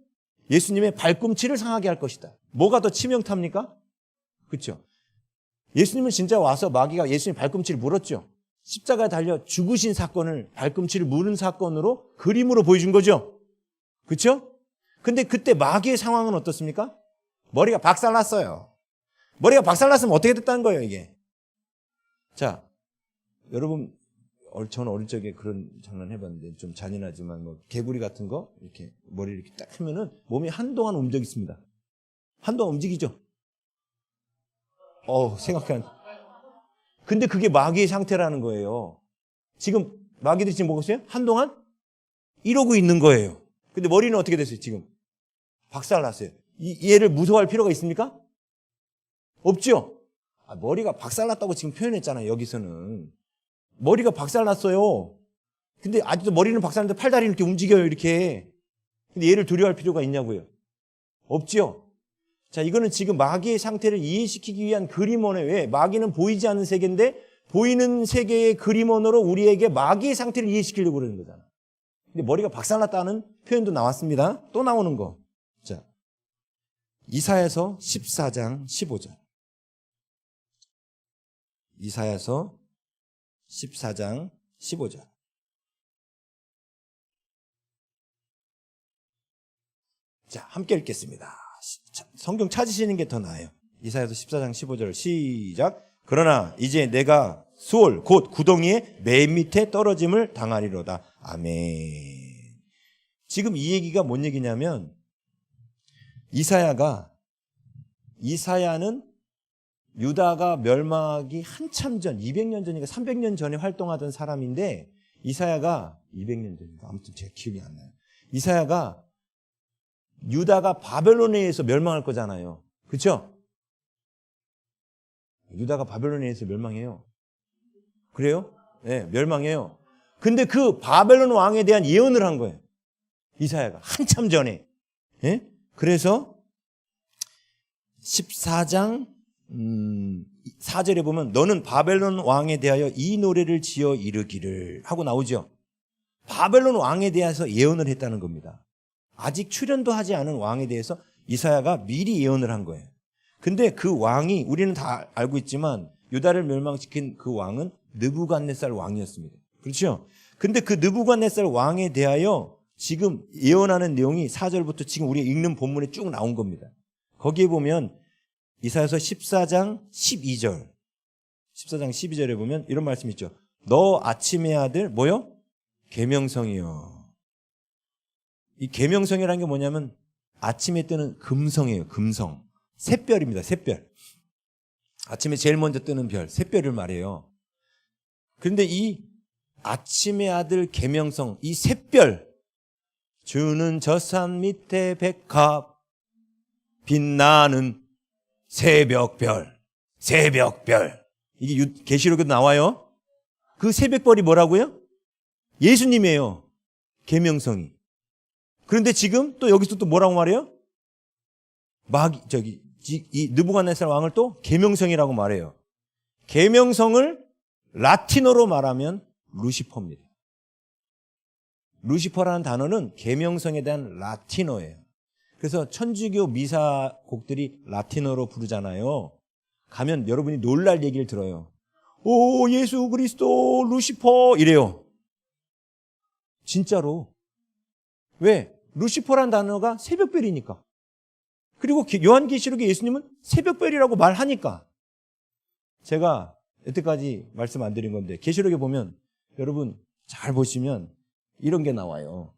예수님의 발꿈치를 상하게 할 것이다. 뭐가 더 치명탑니까? 그렇죠? 예수님은 진짜 와서 마귀가 예수님 발꿈치를 물었죠. 십자가에 달려 죽으신 사건을, 발꿈치를 무는 사건으로 그림으로 보여준 거죠. 그렇죠? 근데 그때 마귀의 상황은 어떻습니까? 머리가 박살났어요. 머리가 박살났으면 어떻게 됐다는 거예요, 이게. 자, 여러분, 저는 어릴 적에 그런 장난 해봤는데 좀 잔인하지만, 개구리 같은 거 이렇게 머리를 이렇게 딱 하면은 몸이 한동안 움직입니다. 한동안 움직이죠. 생각한. 근데 그게 마귀의 상태라는 거예요. 지금 마귀들이 지금 뭐겠어요? 한동안 이러고 있는 거예요. 근데 머리는 어떻게 됐어요? 지금 박살났어요. 얘를 무서워할 필요가 있습니까? 없죠? 머리가 박살났다고 지금 표현했잖아요. 여기서는 머리가 박살났어요. 근데 아직도 머리는 박살났는데 팔다리 이렇게 움직여요, 이렇게. 근데 얘를 두려워할 필요가 있냐고요? 없죠? 자, 이거는 지금 마귀의 상태를 이해시키기 위한 그림 언어예요. 왜? 마귀는 보이지 않는 세계인데 보이는 세계의 그림 언어로 우리에게 마귀의 상태를 이해시키려고 그러는 거잖아. 근데 머리가 박살났다는 표현도 나왔습니다. 또 나오는 거. 자, 이사야서 14장 15절. 이사야서 14장 15절. 자, 함께 읽겠습니다. 성경 찾으시는 게 더 나아요. 이사야서 14장 15절 시작. 그러나 이제 내가 수월 곧 구덩이의 맨 밑에 떨어짐을 당하리로다. 아멘. 지금 이 얘기가 뭔 얘기냐면, 이사야는 유다가 멸망하기 한참 전, 200년 전인가 300년 전에 활동하던 사람인데, 이사야가 200년 전인가 아무튼 제 기억이 안 나요. 이사야가 유다가 바벨론에 의해서 멸망할 거잖아요. 그렇죠? 유다가 바벨론에 의해서 멸망해요. 그래요? 네, 멸망해요. 근데 그 바벨론 왕에 대한 예언을 한 거예요. 이사야가 한참 전에. 네? 그래서 14장 4절에 보면 너는 바벨론 왕에 대하여 이 노래를 지어 이르기를 하고 나오죠. 바벨론 왕에 대해서 예언을 했다는 겁니다. 아직 출현도 하지 않은 왕에 대해서 이사야가 미리 예언을 한 거예요. 근데 그 왕이, 우리는 다 알고 있지만 유다를 멸망시킨 그 왕은 느부갓네살 왕이었습니다. 그렇죠? 근데 그 느부갓네살 왕에 대하여 지금 예언하는 내용이 4절부터 지금 우리가 읽는 본문에 쭉 나온 겁니다. 거기에 보면 이사야서 14장 12절 14장 12절에 보면 이런 말씀이 있죠. 너 아침의 아들 뭐요? 계명성이요. 이 계명성이라는 게 뭐냐면 아침에 뜨는 금성이에요. 금성. 샛별입니다. 샛별. 아침에 제일 먼저 뜨는 별, 샛별을 말해요. 그런데 이 아침의 아들 계명성, 이 샛별, 주는 저 산 밑에 백합, 빛나는 새벽별, 새벽별. 이게 계시록에도 나와요. 그 새벽별이 뭐라고요? 예수님이에요. 계명성이. 그런데 지금 또 여기서 또 뭐라고 말해요? 이 느부갓네살 왕을 또 계명성이라고 말해요. 계명성을 라틴어로 말하면 루시퍼입니다. 루시퍼라는 단어는 계명성에 대한 라틴어예요. 그래서 천주교 미사곡들이 라틴어로 부르잖아요. 가면 여러분이 놀랄 얘기를 들어요. 오, 예수 그리스도 루시퍼 이래요. 진짜로. 왜? 루시퍼란 단어가 새벽별이니까. 그리고 요한계시록에 예수님은 새벽별이라고 말하니까. 제가 여태까지 말씀 안 드린 건데 계시록에 보면 여러분 잘 보시면 이런 게 나와요.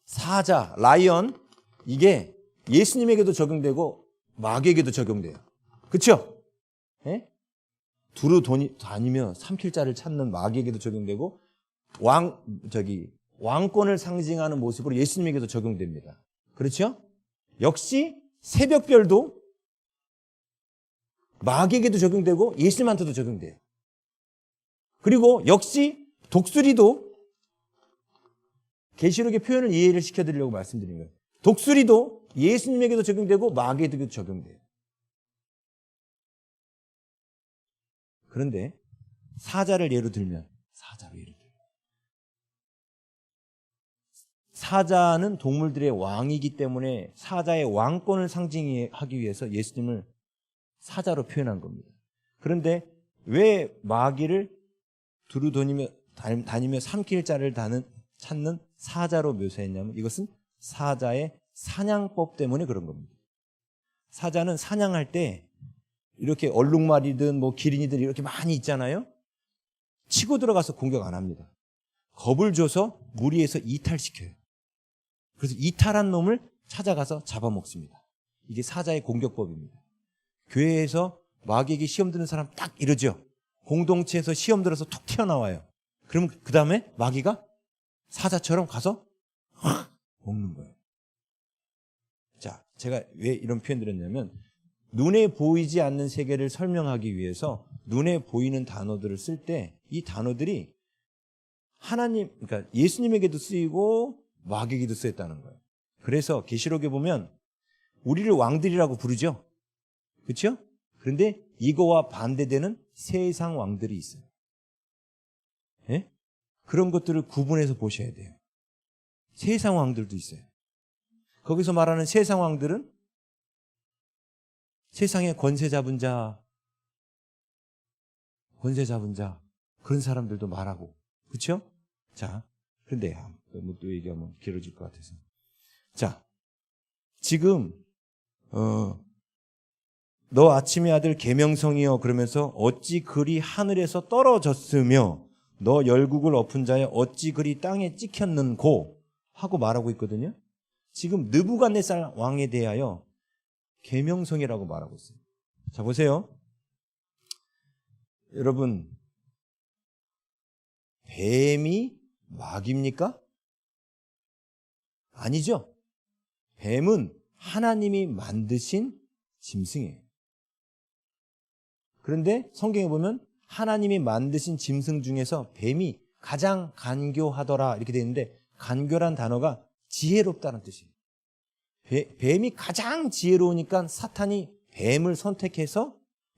사자, 라이언, 이게 예수님에게도 적용되고 마귀에게도 적용돼요. 그렇죠? 예? 두루 다니며 삼킬 자를 찾는 마귀에게도 적용되고 왕권을 상징하는 모습으로 예수님에게도 적용됩니다. 그렇죠? 역시 새벽별도 마귀에게도 적용되고 예수님한테도 적용돼요. 그리고 역시 독수리도 계시록의 표현을 이해를 시켜드리려고 말씀드린 거예요. 독수리도 예수님에게도 적용되고 마귀에게도 적용돼요. 그런데 사자를 예로 들면 사자는 동물들의 왕이기 때문에 사자의 왕권을 상징하기 위해서 예수님을 사자로 표현한 겁니다. 그런데 왜 마귀를 두루 다니며 삼킬 자를 찾는 사자로 묘사했냐면 이것은 사자의 사냥법 때문에 그런 겁니다. 사자는 사냥할 때 이렇게 얼룩말이든 뭐 기린이든 이렇게 많이 있잖아요. 치고 들어가서 공격 안 합니다. 겁을 줘서 무리해서 이탈시켜요. 그래서 이탈한 놈을 찾아가서 잡아먹습니다. 이게 사자의 공격법입니다. 교회에서 마귀에게 시험 드는 사람 딱 이러죠. 공동체에서 시험 들어서 툭 튀어나와요. 그러면 그 다음에 마귀가 사자처럼 가서 확 먹는 거예요. 자, 제가 왜 이런 표현 드렸냐면 눈에 보이지 않는 세계를 설명하기 위해서 눈에 보이는 단어들을 쓸 때 이 단어들이 하나님, 그러니까 예수님에게도 쓰이고 마귀에게도 쓰였다는 거예요. 그래서 계시록에 보면 우리를 왕들이라고 부르죠. 그렇죠? 그런데 이거와 반대되는 세상 왕들이 있어요. 예? 그런 것들을 구분해서 보셔야 돼요. 세상 왕들도 있어요. 거기서 말하는 세상 왕들은 세상에 권세 잡은 자 그런 사람들도 말하고, 그렇죠? 자, 그런데 너무 또 얘기하면 길어질 것 같아서. 자, 지금 너 아침의 아들 계명성이여 그러면서 어찌 그리 하늘에서 떨어졌으며 너 열국을 엎은 자여 어찌 그리 땅에 찍혔는고 하고 말하고 있거든요. 지금 느부갓네살 왕에 대하여 계명성이라고 말하고 있어요. 자, 보세요. 여러분, 뱀이 마귀입니까? 아니죠. 뱀은 하나님이 만드신 짐승이에요. 그런데 성경에 보면 하나님이 만드신 짐승 중에서 뱀이 가장 간교하더라 이렇게 되어 있는데 간교란 단어가 지혜롭다는 뜻이에요. 뱀이 가장 지혜로우니까 사탄이 뱀을 선택해서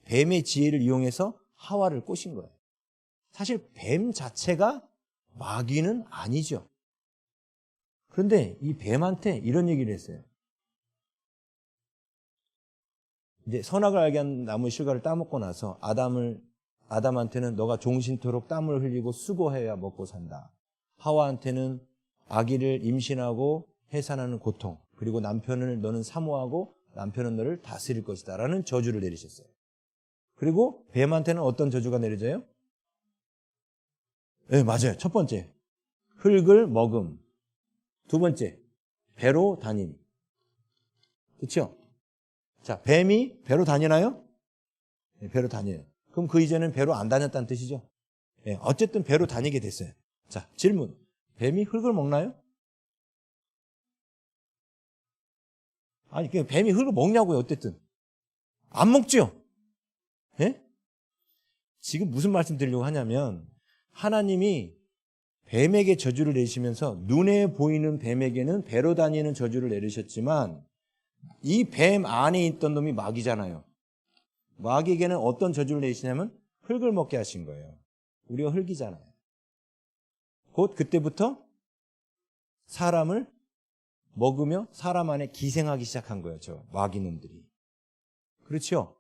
뱀의 지혜를 이용해서 하와를 꼬신 거예요. 사실 뱀 자체가 마귀는 아니죠. 그런데 이 뱀한테 이런 얘기를 했어요. 이제 선악을 알게 한 나무 실과를 따먹고 나서 아담한테는 너가 종신토록 땀을 흘리고 수고해야 먹고 산다. 하와한테는 아기를 임신하고 해산하는 고통, 그리고 남편을 너는 사모하고 남편은 너를 다스릴 것이다 라는 저주를 내리셨어요. 그리고 뱀한테는 어떤 저주가 내려져요? 네, 맞아요. 첫 번째, 흙을 먹음. 두 번째, 배로 다니니. 그렇죠? 자, 뱀이 배로 다니나요? 네, 배로 다녀요. 그럼 그 이전엔 배로 안 다녔다는 뜻이죠? 네, 어쨌든 배로 다니게 됐어요. 자, 질문. 뱀이 흙을 먹나요? 아니, 뱀이 흙을 먹냐고요, 어쨌든. 안 먹죠? 예? 지금 무슨 말씀 드리려고 하냐면, 하나님이 뱀에게 저주를 내리시면서 눈에 보이는 뱀에게는 배로 다니는 저주를 내리셨지만, 이 뱀 안에 있던 놈이 마귀잖아요. 마귀에게는 어떤 저주를 내리시냐면, 흙을 먹게 하신 거예요. 우리가 흙이잖아요. 곧 그때부터 사람을 먹으며 사람 안에 기생하기 시작한 거예요. 저 마귀놈들이. 그렇죠?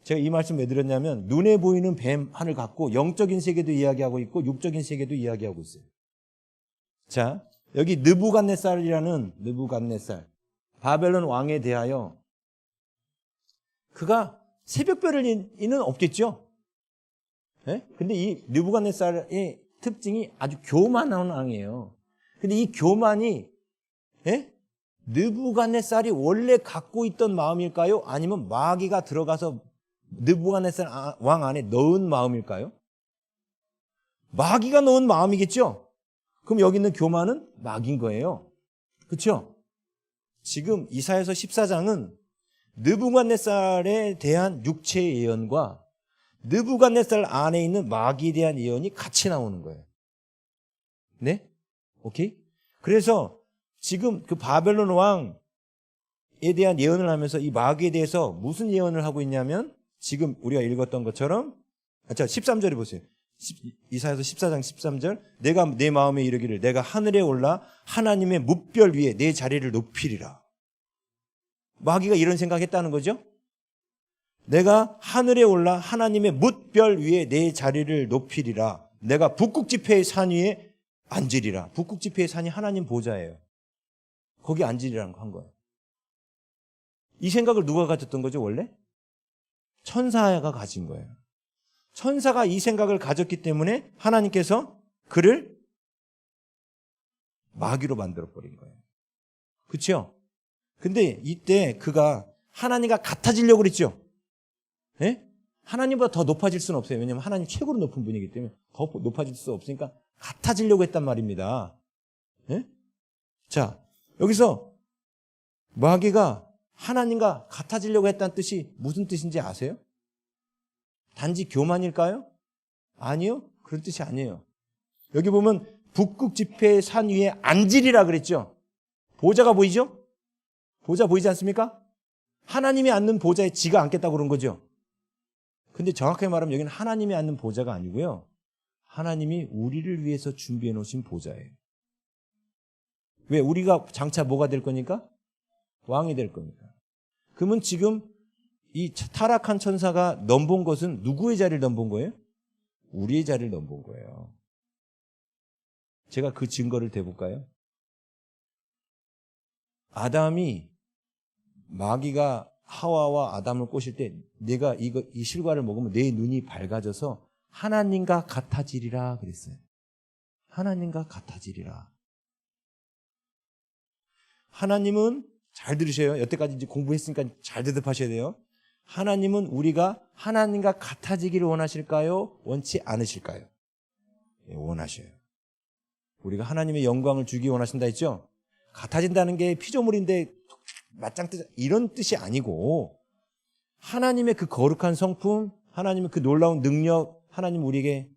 제가 이 말씀 왜 드렸냐면 눈에 보이는 뱀 하늘 갖고 영적인 세계도 이야기하고 있고 육적인 세계도 이야기하고 있어요. 자, 여기 느부갓네살이라는 느부갓네살 바벨론 왕에 대하여 그가 새벽별은 없겠죠? 네? 근데 이 느부갓네살의 특징이 아주 교만한 왕이에요. 근데 이 교만이 느부갓네살이 원래 갖고 있던 마음일까요? 아니면 마귀가 들어가서 느부갓네살 왕 안에 넣은 마음일까요? 마귀가 넣은 마음이겠죠? 그럼 여기 있는 교만은 마귀인 거예요. 그렇죠? 지금 이사야서 14장은 느부갓네살에 대한 육체의 예언과 느부갓네살 안에 있는 마귀에 대한 예언이 같이 나오는 거예요. 네? 오케이? 그래서 지금 그 바벨론 왕에 대한 예언을 하면서 이 마귀에 대해서 무슨 예언을 하고 있냐면 지금 우리가 읽었던 것처럼 13절에 보세요. 이사야서 14장 13절 내가 내 마음에 이르기를 내가 하늘에 올라 하나님의 뭇별 위에 내 자리를 높이리라. 마귀가 이런 생각했다는 거죠. 내가 하늘에 올라 하나님의 뭇별 위에 내 자리를 높이리라. 내가 북극지폐의 산 위에 앉으리라. 북극지폐의 산이 하나님 보좌예요. 거기 앉으리라는 거 한 거예요. 이 생각을 누가 가졌던 거죠 원래? 천사가 가진 거예요. 천사가 이 생각을 가졌기 때문에 하나님께서 그를 마귀로 만들어버린 거예요. 그렇죠? 근데 이때 그가 하나님과 같아지려고 그랬죠. 예? 하나님보다 더 높아질 수는 없어요. 왜냐하면 하나님 최고로 높은 분이기 때문에 더 높아질 수 없으니까 같아지려고 했단 말입니다. 예? 자, 여기서 마귀가 하나님과 같아지려고 했다는 뜻이 무슨 뜻인지 아세요? 단지 교만일까요? 아니요. 그런 뜻이 아니에요. 여기 보면 북극지폐의 산 위에 앉으리라 그랬죠. 보좌가 보이죠? 보좌 보이지 않습니까? 하나님이 앉는 보좌에 지가 앉겠다고 그런 거죠. 근데 정확하게 말하면 여기는 하나님이 앉는 보좌가 아니고요. 하나님이 우리를 위해서 준비해 놓으신 보좌예요. 왜? 우리가 장차 뭐가 될 거니까? 왕이 될 거니까. 그러면 지금 이 타락한 천사가 넘본 것은 누구의 자리를 넘본 거예요? 우리의 자리를 넘본 거예요. 제가 그 증거를 대볼까요? 아담이 마귀가 하와와 아담을 꼬실 때 내가 이 실과를 먹으면 내 눈이 밝아져서 하나님과 같아지리라 그랬어요. 하나님과 같아지리라. 하나님은 잘 들으셔요. 여태까지 이제 공부했으니까 잘 대답하셔야 돼요. 하나님은 우리가 하나님과 같아지기를 원하실까요? 원치 않으실까요? 네, 원하셔요. 우리가 하나님의 영광을 주기 원하신다 했죠? 같아진다는 게 피조물인데 맞짱 뜨자 이런 뜻이 아니고 하나님의 그 거룩한 성품, 하나님의 그 놀라운 능력 하나님 우리에게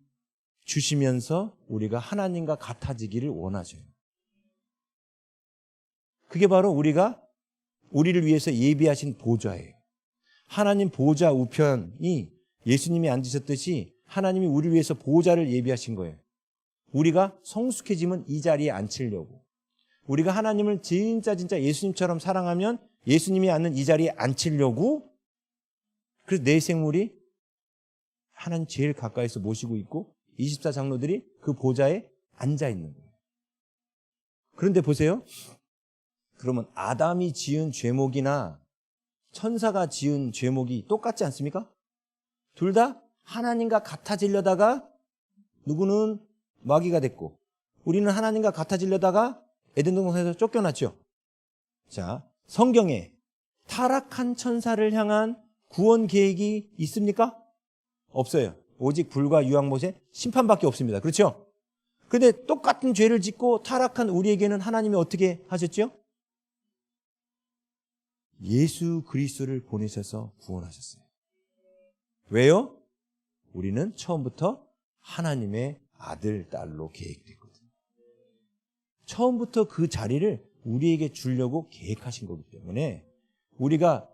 주시면서 우리가 하나님과 같아지기를 원하셔요. 그게 바로 우리를 위해서 예비하신 보좌예요. 하나님 보좌 우편이 예수님이 앉으셨듯이 하나님이 우리를 위해서 보좌를 예비하신 거예요. 우리가 성숙해지면 이 자리에 앉히려고. 우리가 하나님을 진짜 예수님처럼 사랑하면 예수님이 앉는 이 자리에 앉히려고 그래서 내 생물이 하나님 제일 가까이서 모시고 있고 24장로들이 그 보좌에 앉아 있는 거예요. 그런데 보세요. 그러면 아담이 지은 죄목이나 천사가 지은 죄목이 똑같지 않습니까? 둘 다 하나님과 같아지려다가 누구는 마귀가 됐고 우리는 하나님과 같아지려다가 에덴 동산에서 쫓겨났죠. 자, 성경에 타락한 천사를 향한 구원 계획이 있습니까? 없어요. 오직 불과 유황못의 심판밖에 없습니다. 그렇죠? 그런데 똑같은 죄를 짓고 타락한 우리에게는 하나님이 어떻게 하셨죠? 예수 그리스도를 보내셔서 구원하셨어요. 왜요? 우리는 처음부터 하나님의 아들, 딸로 계획됐거든요. 처음부터 그 자리를 우리에게 주려고 계획하신 거기 때문에 우리가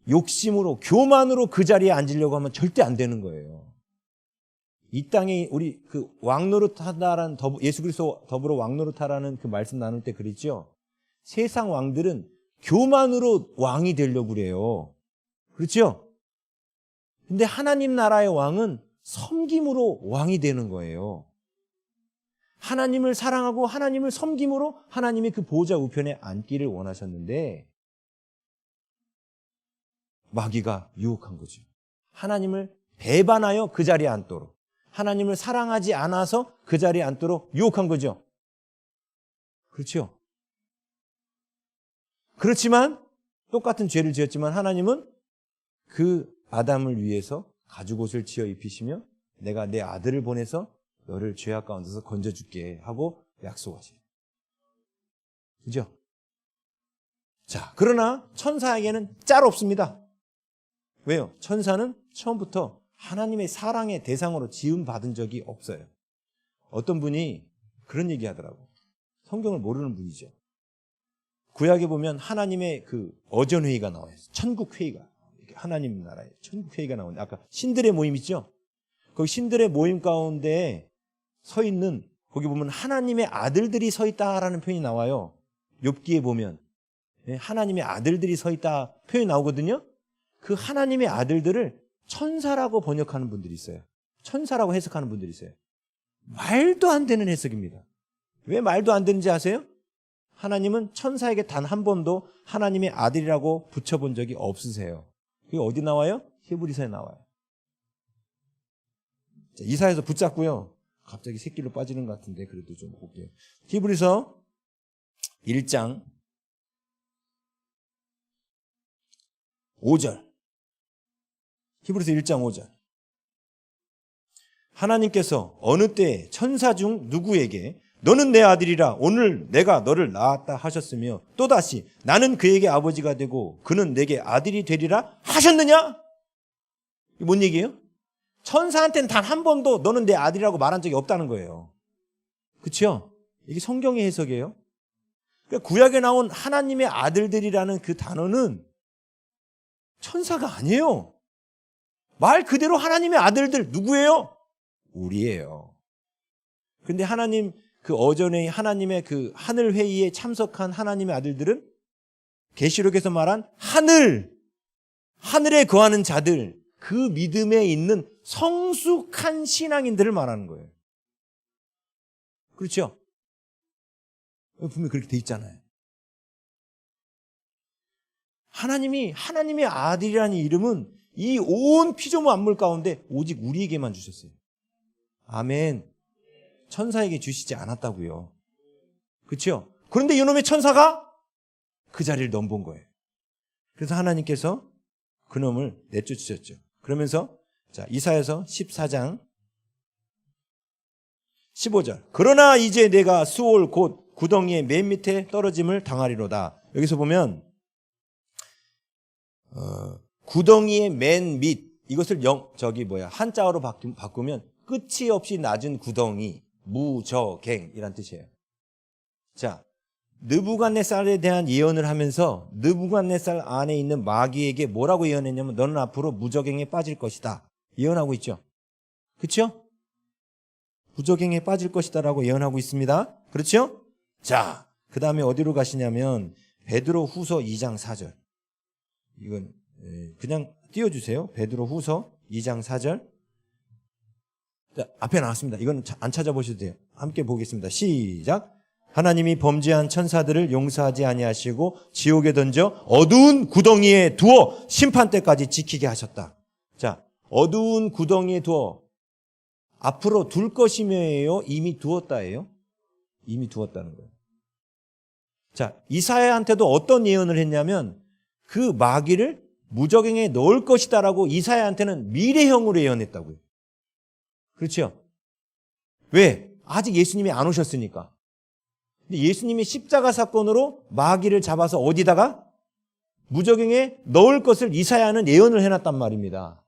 욕심으로, 교만으로 그 자리에 앉으려고 하면 절대 안 되는 거예요. 이 땅에 우리 그 왕노릇하다라는 예수 그리스도 더불어 왕노릇하라는 그 말씀 나눌 때 그랬죠. 세상 왕들은 교만으로 왕이 되려고 그래요. 그렇죠? 근데 하나님 나라의 왕은 섬김으로 왕이 되는 거예요. 하나님을 사랑하고 하나님을 섬김으로 하나님의 그 보좌 우편에 앉기를 원하셨는데 마귀가 유혹한 거죠. 하나님을 배반하여 그 자리에 앉도록, 하나님을 사랑하지 않아서 그 자리에 앉도록 유혹한 거죠. 그렇죠? 그렇지만 똑같은 죄를 지었지만 하나님은 그 아담을 위해서 가죽옷을 지어 입히시며 내가 내 아들을 보내서 너를 죄악 가운데서 건져줄게 하고 약속하세요. 그죠? 자, 그러나 천사에게는 짤 없습니다. 왜요? 천사는 처음부터 하나님의 사랑의 대상으로 지음받은 적이 없어요. 어떤 분이 그런 얘기 하더라고. 성경을 모르는 분이죠. 구약에 보면 하나님의 그 어전회의가 나와요. 천국회의가. 하나님 나라에 천국회의가 나오는데 아까 신들의 모임 있죠? 거기 신들의 모임 가운데 서 있는 거기 보면 하나님의 아들들이 서 있다라는 표현이 나와요. 욥기에 보면 하나님의 아들들이 서 있다 표현이 나오거든요. 그 하나님의 아들들을 천사라고 번역하는 분들이 있어요. 천사라고 해석하는 분들이 있어요. 말도 안 되는 해석입니다. 왜 말도 안 되는지 아세요? 하나님은 천사에게 단 한 번도 하나님의 아들이라고 붙여본 적이 없으세요. 그게 어디 나와요? 히브리서에 나와요. 자, 이사에서 붙잡고요. 갑자기 새길로 빠지는 것 같은데 그래도 좀 볼게요. 히브리서 1장 5절. 히브리서 1장 5절. 하나님께서 어느 때에 천사 중 누구에게 너는 내 아들이라 오늘 내가 너를 낳았다 하셨으며 또다시 나는 그에게 아버지가 되고 그는 내게 아들이 되리라 하셨느냐? 이게 뭔 얘기예요? 천사한테는 단 한 번도 너는 내 아들이라고 말한 적이 없다는 거예요. 그렇죠? 이게 성경의 해석이에요. 그러니까 구약에 나온 하나님의 아들들이라는 그 단어는 천사가 아니에요. 말 그대로 하나님의 아들들 누구예요? 우리예요. 그런데 하나님 그 어전에 하나님의 그 하늘 회의에 참석한 하나님의 아들들은 계시록에서 말한 하늘에 거하는 자들, 그 믿음에 있는 성숙한 신앙인들을 말하는 거예요. 그렇죠? 분명히 그렇게 돼 있잖아요. 하나님의 아들이라는 이름은 이 온 피조물 만물 가운데 오직 우리에게만 주셨어요. 아멘. 천사에게 주시지 않았다고요. 그렇죠? 그런데 이놈의 천사가 그 자리를 넘본 거예요. 그래서 하나님께서 그놈을 내쫓으셨죠. 그러면서 자, 이사야서 14장 15절. 그러나 이제 내가 수올 곧 구덩이의 맨 밑에 떨어짐을 당하리로다. 여기서 보면 구덩이의 맨 밑, 이것을 한자어로 바꾸면 끝이 없이 낮은 구덩이, 무저갱이란 뜻이에요. 자, 느부갓네살에 대한 예언을 하면서 느부갓네살 안에 있는 마귀에게 뭐라고 예언했냐면 너는 앞으로 무저갱에 빠질 것이다. 예언하고 있죠. 그렇죠? 무저갱에 빠질 것이다라고 예언하고 있습니다. 그렇죠? 자, 그 다음에 어디로 가시냐면 베드로 후서 2장 4절. 이건 그냥 띄워주세요. 베드로 후서 2장 4절. 자, 앞에 나왔습니다. 이건 안 찾아보셔도 돼요. 함께 보겠습니다. 시작. 하나님이 범죄한 천사들을 용서하지 아니하시고 지옥에 던져 어두운 구덩이에 두어 심판 때까지 지키게 하셨다. 자, 어두운 구덩이에 두어 앞으로 둘 것이며예요? 이미 두었다예요? 이미 두었다는 거예요. 자, 이사야한테도 어떤 예언을 했냐면 그 마귀를 무저갱에 넣을 것이다라고 이사야한테는 미래형으로 예언했다고요. 그렇죠? 왜? 아직 예수님이 안 오셨으니까. 근데 예수님이 십자가 사건으로 마귀를 잡아서 어디다가? 무저갱에 넣을 것을 이사야는 예언을 해놨단 말입니다.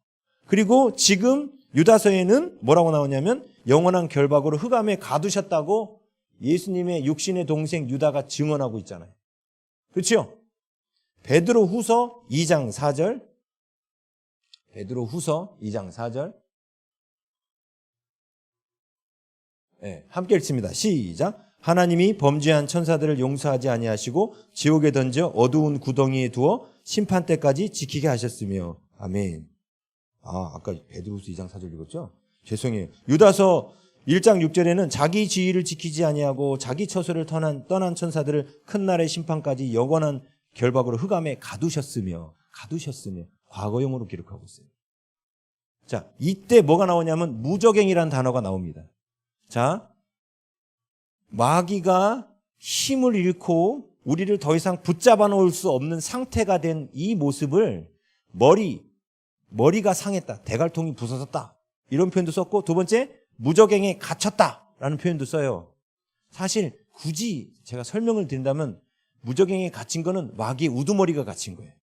그리고 지금 유다서에는 뭐라고 나오냐면 영원한 결박으로 흑암에 가두셨다고 예수님의 육신의 동생 유다가 증언하고 있잖아요. 그렇죠? 베드로 후서 2장 4절. 베드로 후서 2장 4절. 네, 함께 읽습니다. 시작. 하나님이 범죄한 천사들을 용서하지 아니하시고 지옥에 던져 어두운 구덩이에 두어 심판 때까지 지키게 하셨으며. 아멘. 아까 베드로후서 2장 4절 읽었죠? 죄송해요. 유다서 1장 6절에는 자기 지위를 지키지 아니하고 자기 처소를 떠난 천사들을 큰 날의 심판까지 영원한 결박으로 흑암에 가두셨으며 과거형으로 기록하고 있어요. 자, 이때 뭐가 나오냐면 무저갱이라는 단어가 나옵니다. 자, 마귀가 힘을 잃고 우리를 더 이상 붙잡아 놓을 수 없는 상태가 된 이 모습을 머리가 상했다, 대갈통이 부서졌다 이런 표현도 썼고, 두 번째 무저갱에 갇혔다라는 표현도 써요. 사실 굳이 제가 설명을 드린다면 무저갱에 갇힌 거는 마귀의 우두머리가 갇힌 거예요.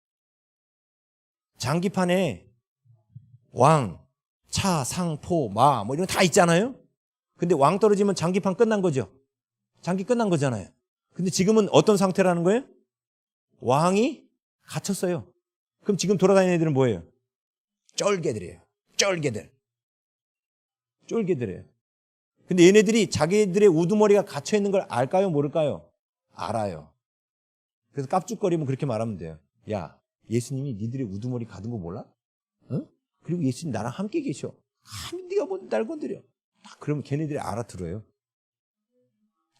장기판에 왕, 차, 상, 포, 마 뭐 이런 거 다 있잖아요. 근데 왕 떨어지면 장기판 끝난 거죠. 장기 끝난 거잖아요. 근데 지금은 어떤 상태라는 거예요? 왕이 갇혔어요. 그럼 지금 돌아다니는 애들은 뭐예요? 쫄개들이에요. 쫄개들이에요. 근데 얘네들이 자기들의 우두머리가 갇혀 있는 걸 알까요? 모를까요? 알아요. 그래서 깝죽거리면 그렇게 말하면 돼요. 야, 예수님이 니들의 우두머리 가둔 거 몰라? 어? 그리고 예수님 나랑 함께 계셔. 감히 네가 뭐 날 건드려. 딱 그러면 걔네들이 알아들어요.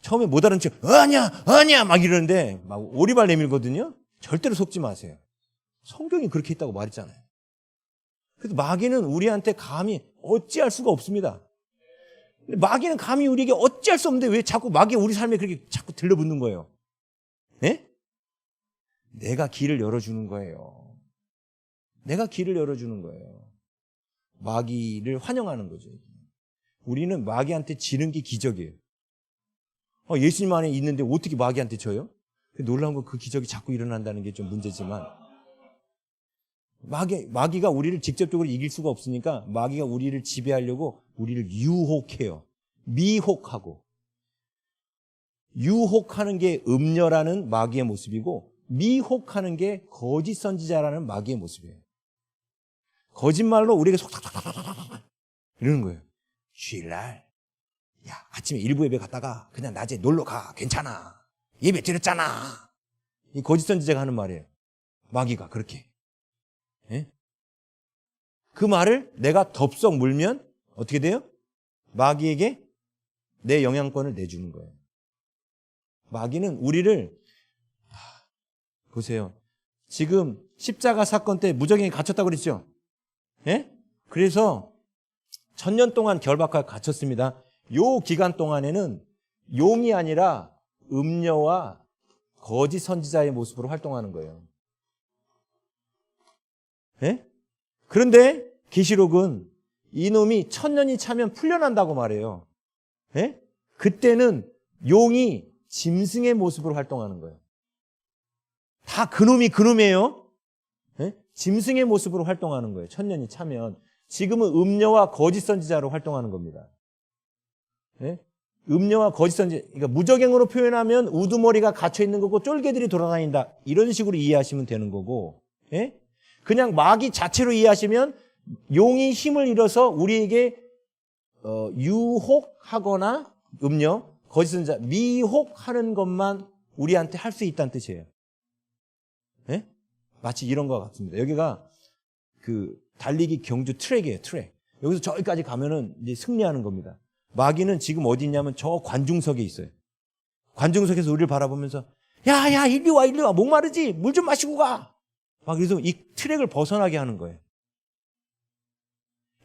처음에 못 알아듣는 척 아니야 막 이러는데 막 오리발 내밀거든요. 절대로 속지 마세요. 성경이 그렇게 있다고 말했잖아요. 그래서 마귀는 우리한테 감히 어찌할 수가 없습니다. 마귀는 감히 우리에게 어찌할 수 없는데 왜 자꾸 마귀가 우리 삶에 그렇게 자꾸 들러붙는 거예요? 네? 내가 길을 열어주는 거예요. 내가 길을 열어주는 거예요. 마귀를 환영하는 거죠. 우리는 마귀한테 지는 게 기적이에요. 예수님 안에 있는데 어떻게 마귀한테 져요? 놀라운 건 그 기적이 자꾸 일어난다는 게 좀 문제지만, 마귀가 우리를 직접적으로 이길 수가 없으니까 마귀가 우리를 지배하려고 우리를 유혹해요. 미혹하고. 유혹하는 게 음녀라는 마귀의 모습이고, 미혹하는 게 거짓 선지자라는 마귀의 모습이에요. 거짓말로 우리에게 속닥닥닥닥닥 이러는 거예요. 주일날 야, 아침에 일부 예배 갔다가 그냥 낮에 놀러 가. 괜찮아. 예배 드렸잖아. 이 거짓 선지자가 하는 말이에요. 마귀가 그렇게. 예? 그 말을 내가 덥석 물면 어떻게 돼요? 마귀에게 내 영향권을 내주는 거예요. 마귀는 우리를 보세요. 지금 십자가 사건 때 무저갱에 갇혔다고 그랬죠? 예? 그래서 1000년 동안 결박하여 갇혔습니다. 요 기간 동안에는 용이 아니라 음녀와 거짓 선지자의 모습으로 활동하는 거예요. 예? 그런데 계시록은 이놈이 1000년이 차면 풀려난다고 말해요. 예? 그때는 용이 짐승의 모습으로 활동하는 거예요. 다 그놈이 그놈이에요. 예? 짐승의 모습으로 활동하는 거예요. 1000년이 차면. 지금은 음녀와 거짓 선지자로 활동하는 겁니다. 예? 음녀와 거짓 선지자, 그러니까 무저갱으로 표현하면 우두머리가 갇혀 있는 거고 쫄개들이 돌아다닌다. 이런 식으로 이해하시면 되는 거고, 예? 그냥 마귀 자체로 이해하시면 용이 힘을 잃어서 우리에게 유혹하거나 음녀, 거짓 선지자, 미혹하는 것만 우리한테 할 수 있다는 뜻이에요. 예? 마치 이런 것 같습니다. 여기가 그 달리기 경주 트랙이에요, 트랙. 여기서 저기까지 가면은 이제 승리하는 겁니다. 마귀는 지금 어디 있냐면 저 관중석에 있어요. 관중석에서 우리를 바라보면서 야, 이리 와, 목마르지? 물 좀 마시고 가. 막 그래서 이 트랙을 벗어나게 하는 거예요.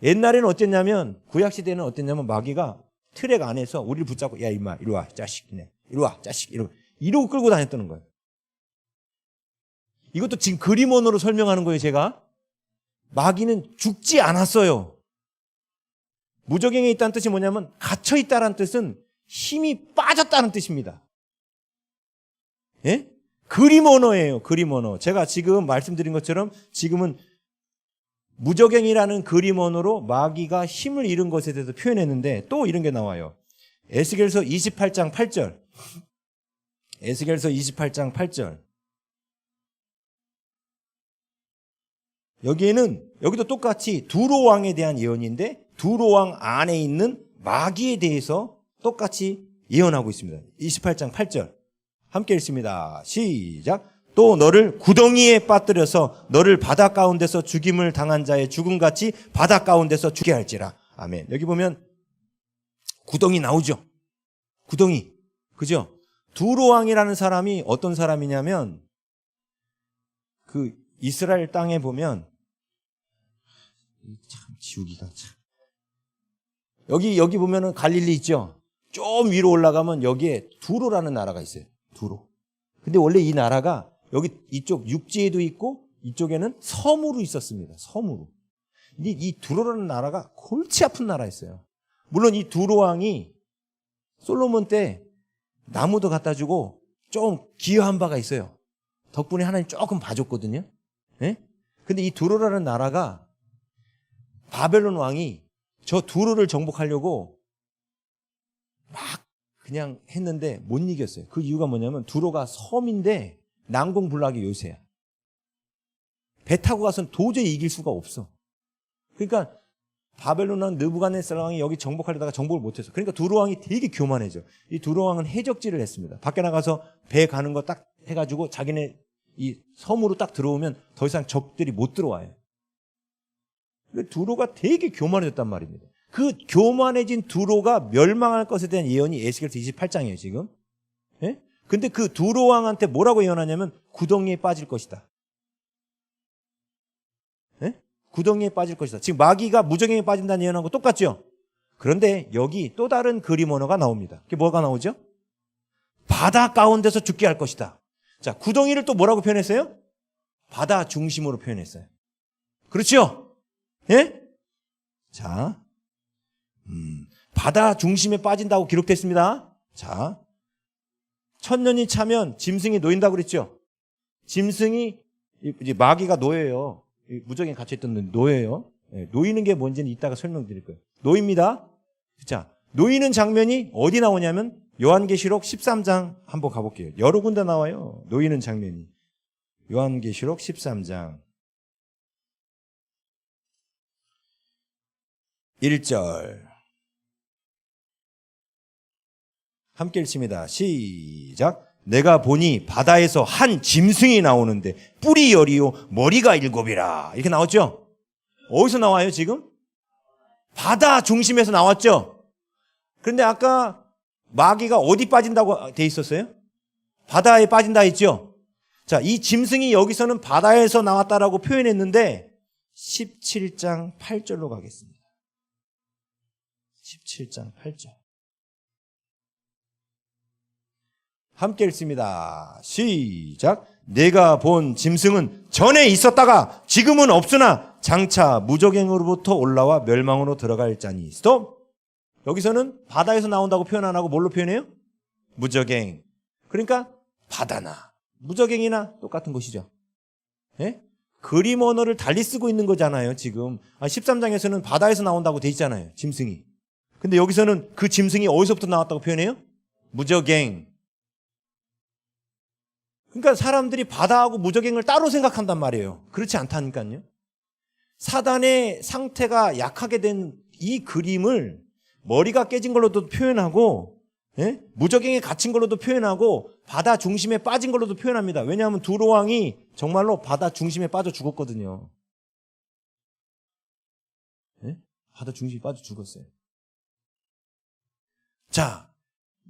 옛날에는 어땠냐면, 구약시대는 어땠냐면 마귀가 트랙 안에서 우리를 붙잡고 야, 임마, 이리 와, 자식이네. 이리 와, 자식. 이러고 이러고 끌고 다녔다는 거예요. 이것도 지금 그림 언어로 설명하는 거예요, 제가. 마귀는 죽지 않았어요. 무적행에 있다는 뜻이 뭐냐면 갇혀 있다는 뜻은 힘이 빠졌다는 뜻입니다. 예? 그림 언어예요. 그림 언어. 제가 지금 말씀드린 것처럼 지금은 무적행이라는 그림 언어로 마귀가 힘을 잃은 것에 대해서 표현했는데 또 이런 게 나와요. 에스겔서 28장 8절. 에스겔서 28장 8절. 여기도 똑같이 두로 왕에 대한 예언인데 두로 왕 안에 있는 마귀에 대해서 똑같이 예언하고 있습니다. 28장 8절. 함께 읽습니다. 시작. 또 너를 구덩이에 빠뜨려서 너를 바다 가운데서 죽임을 당한 자의 죽음같이 바다 가운데서 죽게 할지라. 아멘. 여기 보면 구덩이 나오죠. 구덩이. 그죠? 두로 왕이라는 사람이 어떤 사람이냐면 그 이스라엘 땅에 보면 참 지우기가 참. 여기 보면은 갈릴리 있죠. 좀 위로 올라가면 여기에 두로라는 나라가 있어요. 두로. 근데 원래 이 나라가 여기 이쪽 육지에도 있고 이쪽에는 섬으로 있었습니다. 섬으로. 이 두로라는 나라가 골치 아픈 나라였어요. 물론 이 두로 왕이 솔로몬 때 나무도 갖다 주고 좀 기여한 바가 있어요. 덕분에 하나님 조금 봐줬거든요. 예? 근데 이 두로라는 나라가 바벨론 왕이 저 두로를 정복하려고 막 그냥 했는데 못 이겼어요. 그 이유가 뭐냐면 두로가 섬인데 난공불락의 요새야. 배 타고 가서는 도저히 이길 수가 없어. 그러니까 바벨론 왕 느부갓네살 왕이 여기 정복하려다가 정복을 못했어. 그러니까 두로 왕이 되게 교만해져. 이 두로 왕은 해적질을 했습니다. 밖에 나가서 배 가는 거 딱 해가지고 자기네 이 섬으로 딱 들어오면 더 이상 적들이 못 들어와요. 두로가 되게 교만해졌단 말입니다. 그 교만해진 두로가 멸망할 것에 대한 예언이 에스겔서 28장이에요, 지금. 예? 근데 그 두로 왕한테 뭐라고 예언하냐면 구덩이에 빠질 것이다. 예? 구덩이에 빠질 것이다. 지금 마귀가 무적행에 빠진다는 예언하고 똑같죠? 그런데 여기 또 다른 그림 언어가 나옵니다. 그게 뭐가 나오죠? 바다 가운데서 죽게 할 것이다. 자, 구덩이를 또 뭐라고 표현했어요? 바다 중심으로 표현했어요. 그렇죠? 예? 자, 바다 중심에 빠진다고 기록됐습니다. 자, 1000년이 차면 짐승이 놓인다고 그랬죠? 짐승이, 이제 마귀가 노예예요. 무적에 갇혀있던 노예예요. 놓이는 게 뭔지는 이따가 설명드릴 거예요. 놓입니다. 자, 놓이는 장면이 어디 나오냐면 요한계시록 13장 한번 가볼게요. 여러 군데 나와요. 놓이는 장면이. 요한계시록 13장 1절 함께 읽습니다. 시작. 내가 보니 바다에서 한 짐승이 나오는데 뿔이 10이요 머리가 7이라. 이렇게 나왔죠? 어디서 나와요 지금? 바다 중심에서 나왔죠? 그런데 아까 마귀가 어디 빠진다고 돼 있었어요? 바다에 빠진다 했죠? 자, 이 짐승이 여기서는 바다에서 나왔다라고 표현했는데 17장 8절로 가겠습니다. 17장 8절. 함께 읽습니다. 시작. 내가 본 짐승은 전에 있었다가 지금은 없으나 장차 무적행으로부터 올라와 멸망으로 들어갈 자니. 스톱. 여기서는 바다에서 나온다고 표현 안 하고 뭘로 표현해요? 무적행. 그러니까 바다나 무적행이나 똑같은 것이죠. 예? 그림 언어를 달리 쓰고 있는 거잖아요. 지금 13장에서는 바다에서 나온다고 돼 있잖아요. 짐승이. 근데 여기서는 그 짐승이 어디서부터 나왔다고 표현해요? 무적행. 그러니까 사람들이 바다하고 무적행을 따로 생각한단 말이에요. 그렇지 않다니까요. 사단의 상태가 약하게 된 이 그림을 머리가 깨진 걸로도 표현하고, 예? 무적행에 갇힌 걸로도 표현하고, 바다 중심에 빠진 걸로도 표현합니다. 왜냐하면 두로 왕이 정말로 바다 중심에 빠져 죽었거든요. 예? 바다 중심에 빠져 죽었어요. 자,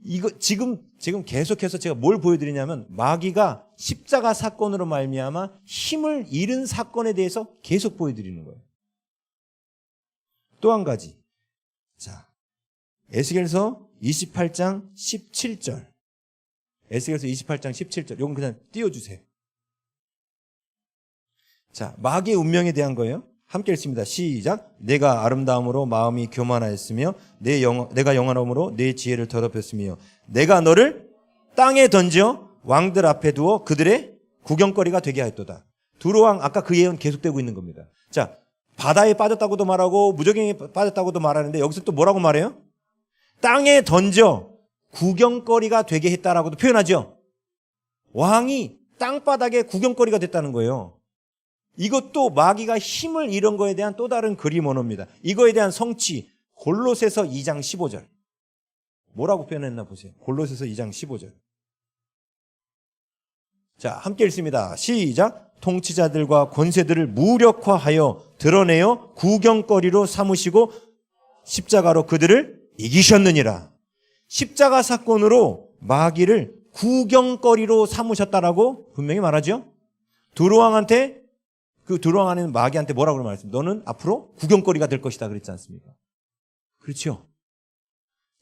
이거 지금 계속해서 제가 뭘 보여드리냐면 마귀가 십자가 사건으로 말미암아 힘을 잃은 사건에 대해서 계속 보여드리는 거예요. 또 한 가지. 자, 에스겔서 28장 17절. 에스겔서 28장 17절. 이건 그냥 띄워주세요. 자, 마귀의 운명에 대한 거예요. 함께 읽습니다. 시작. 내가 아름다움으로 마음이 교만하였으며 내가 영화로움으로 내 지혜를 더럽혔으며 내가 너를 땅에 던져 왕들 앞에 두어 그들의 구경거리가 되게 하였도다. 두로왕, 아까 그 예언 계속되고 있는 겁니다. 자, 바다에 빠졌다고도 말하고 무저갱이에 빠졌다고도 말하는데 여기서 또 뭐라고 말해요? 땅에 던져 구경거리가 되게 했다라고도 표현하죠. 왕이 땅바닥에 구경거리가 됐다는 거예요. 이것도 마귀가 힘을 잃은 거에 대한 또 다른 그림 언어입니다. 이거에 대한 성취, 골로새서 2장 15절. 뭐라고 표현했나 보세요. 골로새서 2장 15절. 자, 함께 읽습니다. 시작. 통치자들과 권세들을 무력화하여 드러내어 구경거리로 삼으시고 십자가로 그들을 이기셨느니라. 십자가 사건으로 마귀를 구경거리로 삼으셨다라고 분명히 말하죠. 두루왕한테, 그 두루왕 안에는 마귀한테 뭐라고 말했습니까? 너는 앞으로 구경거리가 될 것이다 그랬지 않습니까? 그렇죠.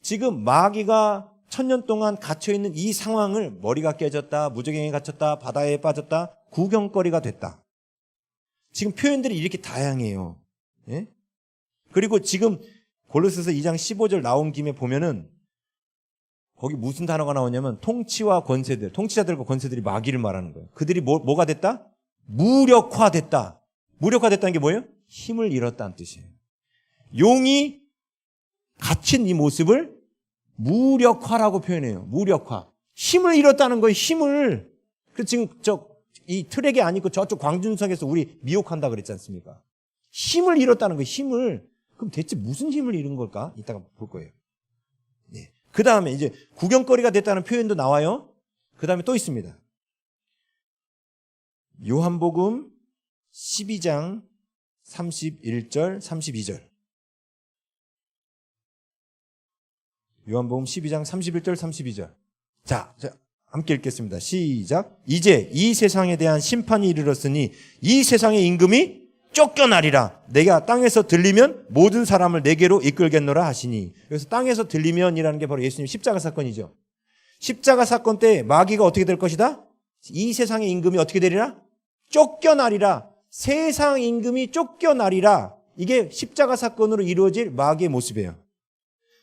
지금 마귀가 1000년 동안 갇혀있는 이 상황을 머리가 깨졌다, 무저갱이에 갇혔다, 바다에 빠졌다, 구경거리가 됐다. 지금 표현들이 이렇게 다양해요. 예? 그리고 지금 골로새서 2장 15절 나온 김에 보면은 거기 무슨 단어가 나오냐면 통치와 권세들, 통치자들과 권세들이 마귀를 말하는 거예요. 그들이 뭐가 됐다? 무력화됐다. 무력화됐다는 게 뭐예요? 힘을 잃었다는 뜻이에요. 용이 갇힌 이 모습을 무력화라고 표현해요. 무력화. 힘을 잃었다는 거예요. 힘을. 그 지금 이 트랙이 아니고 저쪽 광준성에서 우리 미혹한다 그랬지 않습니까? 힘을 잃었다는 거예요. 힘을. 그럼 대체 무슨 힘을 잃은 걸까? 이따가 볼 거예요. 네. 그 다음에 이제 구경거리가 됐다는 표현도 나와요. 그 다음에 또 있습니다. 요한복음 12장 31절, 32절. 요한복음 12장 31절, 32절. 자, 함께 읽겠습니다. 시작. 이제 이 세상에 대한 심판이 이르렀으니 이 세상의 임금이 쫓겨나리라. 내가 땅에서 들리면 모든 사람을 내게로 이끌겠노라 하시니. 여기서 땅에서 들리면이라는 게 바로 예수님 십자가 사건이죠. 십자가 사건 때 마귀가 어떻게 될 것이다? 이 세상의 임금이 어떻게 되리라? 쫓겨나리라. 세상 임금이 쫓겨나리라. 이게 십자가 사건으로 이루어질 마귀의 모습이에요.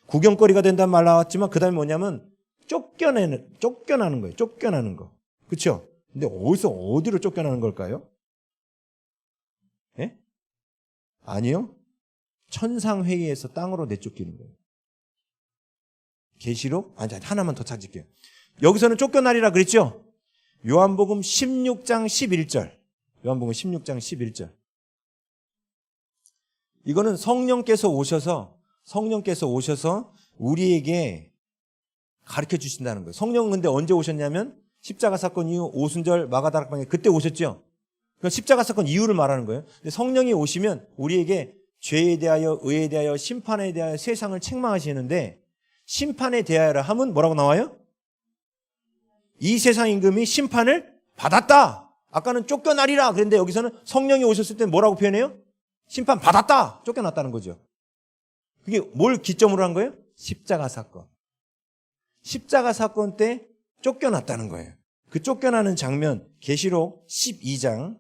구경거리가 된다는 말 나왔지만 그 다음에 뭐냐면 쫓겨나는 거예요. 쫓겨나는 거. 그렇죠? 근데 어디로 쫓겨나는 걸까요? 예? 아니요. 천상회의에서 땅으로 내쫓기는 거예요. 계시록? 아니, 하나만 더 찾을게요. 여기서는 쫓겨나리라 그랬죠? 요한복음 16장 11절. 요한복음 16장 11절. 이거는 성령께서 오셔서 우리에게 가르쳐 주신다는 거예요. 성령은 근데 언제 오셨냐면 십자가 사건 이후 오순절 마가다락방에 그때 오셨죠. 그러니까 십자가 사건 이유를 말하는 거예요. 근데 성령이 오시면 우리에게 죄에 대하여, 의에 대하여, 심판에 대하여 세상을 책망하시는데 심판에 대하여라 하면 뭐라고 나와요? 이 세상 임금이 심판을 받았다. 아까는 쫓겨나리라 그랬는데 여기서는 성령이 오셨을 때 뭐라고 표현해요? 심판 받았다. 쫓겨났다는 거죠. 그게 뭘 기점으로 한 거예요? 십자가 사건. 십자가 사건 때 쫓겨났다는 거예요. 그 쫓겨나는 장면 계시록 12장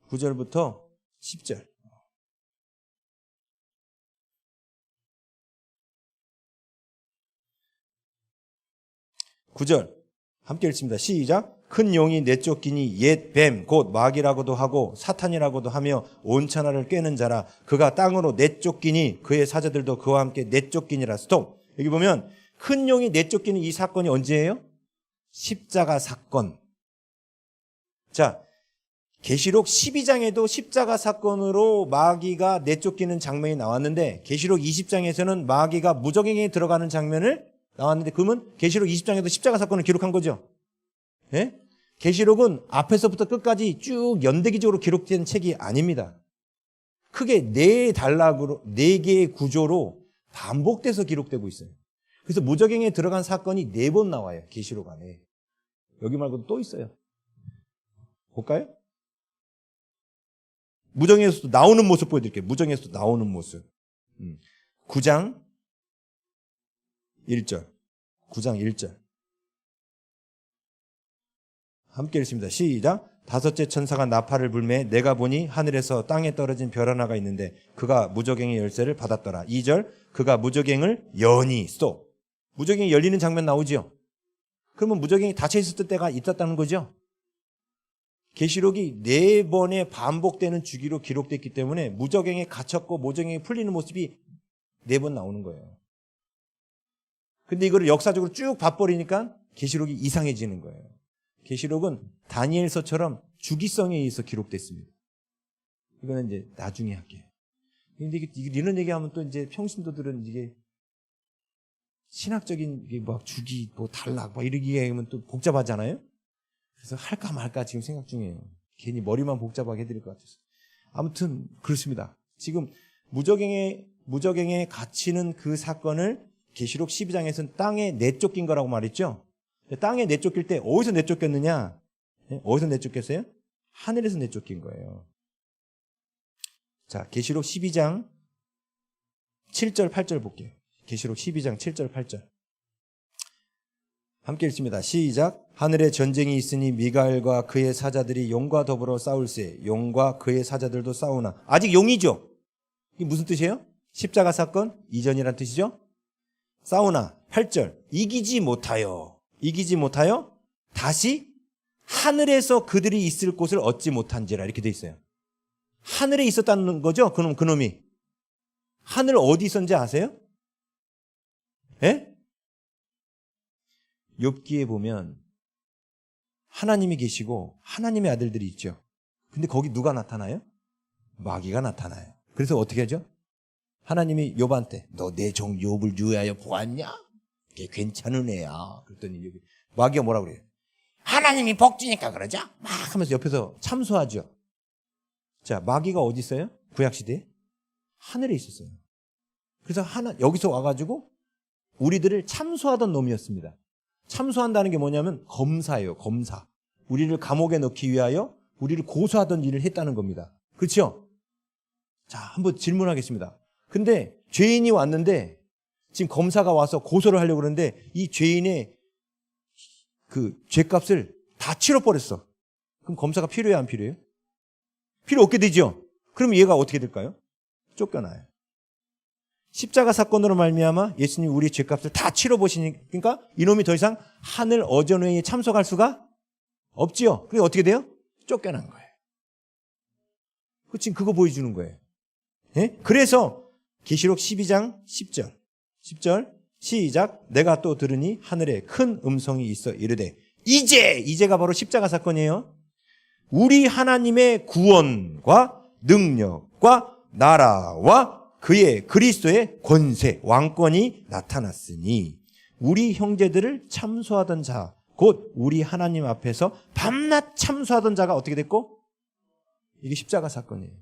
9절부터 10절. 9절 함께 읽습니다. 시작. 큰 용이 내쫓기니 옛 뱀 곧 마귀라고도 하고 사탄이라고도 하며 온 천하를 꿰는 자라. 그가 땅으로 내쫓기니 그의 사자들도 그와 함께 내쫓기니라. 스톱. 여기 보면 큰 용이 내쫓기는 이 사건이 언제예요? 십자가 사건. 자, 계시록 12장에도 십자가 사건으로 마귀가 내쫓기는 장면이 나왔는데 계시록 20장에서는 마귀가 무저갱이에 들어가는 장면을 나왔는데 그러면 계시록 20장에도 십자가 사건을 기록한 거죠. 예? 계시록은 앞에서부터 끝까지 쭉 연대기적으로 기록된 책이 아닙니다. 크게 4단락으로 4개의 구조로 반복돼서 기록되고 있어요. 그래서 무저갱이에 들어간 사건이 4번 나와요. 계시록 안에. 여기 말고도 또 있어요. 볼까요? 무저갱이에서도 나오는 모습 보여드릴게요. 무저갱이에서도 나오는 모습. 9장 1절. 9장 1절. 함께 읽습니다. 시작. 다섯째 천사가 나팔을 불매 내가 보니 하늘에서 땅에 떨어진 별 하나가 있는데 그가 무저갱의 열쇠를 받았더라. 2절. 그가 무저갱을 여니 스톱. 무저갱이 열리는 장면 나오죠. 그러면 무저갱이 닫혀 있었던 때가 있었다는 거죠. 계시록이 4번의 반복되는 주기로 기록됐기 때문에 무저갱에 갇혔고 무저갱이 풀리는 모습이 4번 나오는 거예요. 근데 이거를 역사적으로 쭉 봐버리니까 계시록이 이상해지는 거예요. 계시록은 다니엘서처럼 주기성에 의해서 기록됐습니다. 이거는 이제 나중에 할게요. 근데 이런 얘기하면 또 이제 평신도들은 이게 신학적인 막 주기, 뭐 단락, 막 이렇게 얘기하면 또 복잡하잖아요? 그래서 할까 말까 지금 생각 중이에요. 괜히 머리만 복잡하게 해드릴 것 같아서. 아무튼, 그렇습니다. 지금 무저갱에 갇히는 그 사건을 계시록 12장에서는 땅에 내쫓긴 거라고 말했죠? 땅에 내쫓길 때 어디서 내쫓겼느냐? 어디서 내쫓겼어요? 하늘에서 내쫓긴 거예요. 자, 계시록 12장 7절, 8절 볼게요. 계시록 12장 7절, 8절. 함께 읽습니다. 시작. 하늘에 전쟁이 있으니 미가엘과 그의 사자들이 용과 더불어 싸울세. 용과 그의 사자들도 싸우나. 아직 용이죠? 이게 무슨 뜻이에요? 십자가 사건 이전이란 뜻이죠? 싸우나. 8절. 이기지 못하여 다시 하늘에서 그들이 있을 곳을 얻지 못한지라. 이렇게 돼 있어요. 하늘에 있었다는 거죠? 그놈이. 하늘 어디 있었는지 아세요? 예? 욥기에 보면 하나님이 계시고 하나님의 아들들이 있죠. 근데 거기 누가 나타나요? 마귀가 나타나요. 그래서 어떻게 하죠? 하나님이 욥한테 너 내 종 욥을 유하여 보았냐? 걔 괜찮은 애야. 그랬더니 마귀가 뭐라고 그래요? 하나님이 복주니까 그러죠? 막 하면서 옆에서 참소하죠. 자, 마귀가 어디 있어요? 구약시대에? 하늘에 있었어요. 그래서 여기서 와가지고 우리들을 참소하던 놈이었습니다. 참소한다는 게 뭐냐면 검사예요. 검사. 우리를 감옥에 넣기 위하여 우리를 고소하던 일을 했다는 겁니다. 그렇죠? 자, 한번 질문하겠습니다. 근데 죄인이 왔는데 지금 검사가 와서 고소를 하려고 그러는데 이 죄인의 그 죄값을 다 치러버렸어. 그럼 검사가 필요해요? 안 필요해요? 필요 없게 되죠? 그럼 얘가 어떻게 될까요? 쫓겨나요. 십자가 사건으로 말미암아 예수님이 우리의 죄값을 다 치러보시니까 이놈이 더 이상 하늘 어전회의에 참석할 수가 없지요. 그게 어떻게 돼요? 쫓겨난 거예요. 지금 그거 보여주는 거예요. 예? 그래서 계시록 12장 10절 시작. 내가 또 들으니 하늘에 큰 음성이 있어 이르되 이제가 바로 십자가 사건이에요. 우리 하나님의 구원과 능력과 나라와 그의 그리스도의 권세, 왕권이 나타났으니 우리 형제들을 참소하던 자, 곧 우리 하나님 앞에서 밤낮 참소하던 자가 어떻게 됐고? 이게 십자가 사건이에요.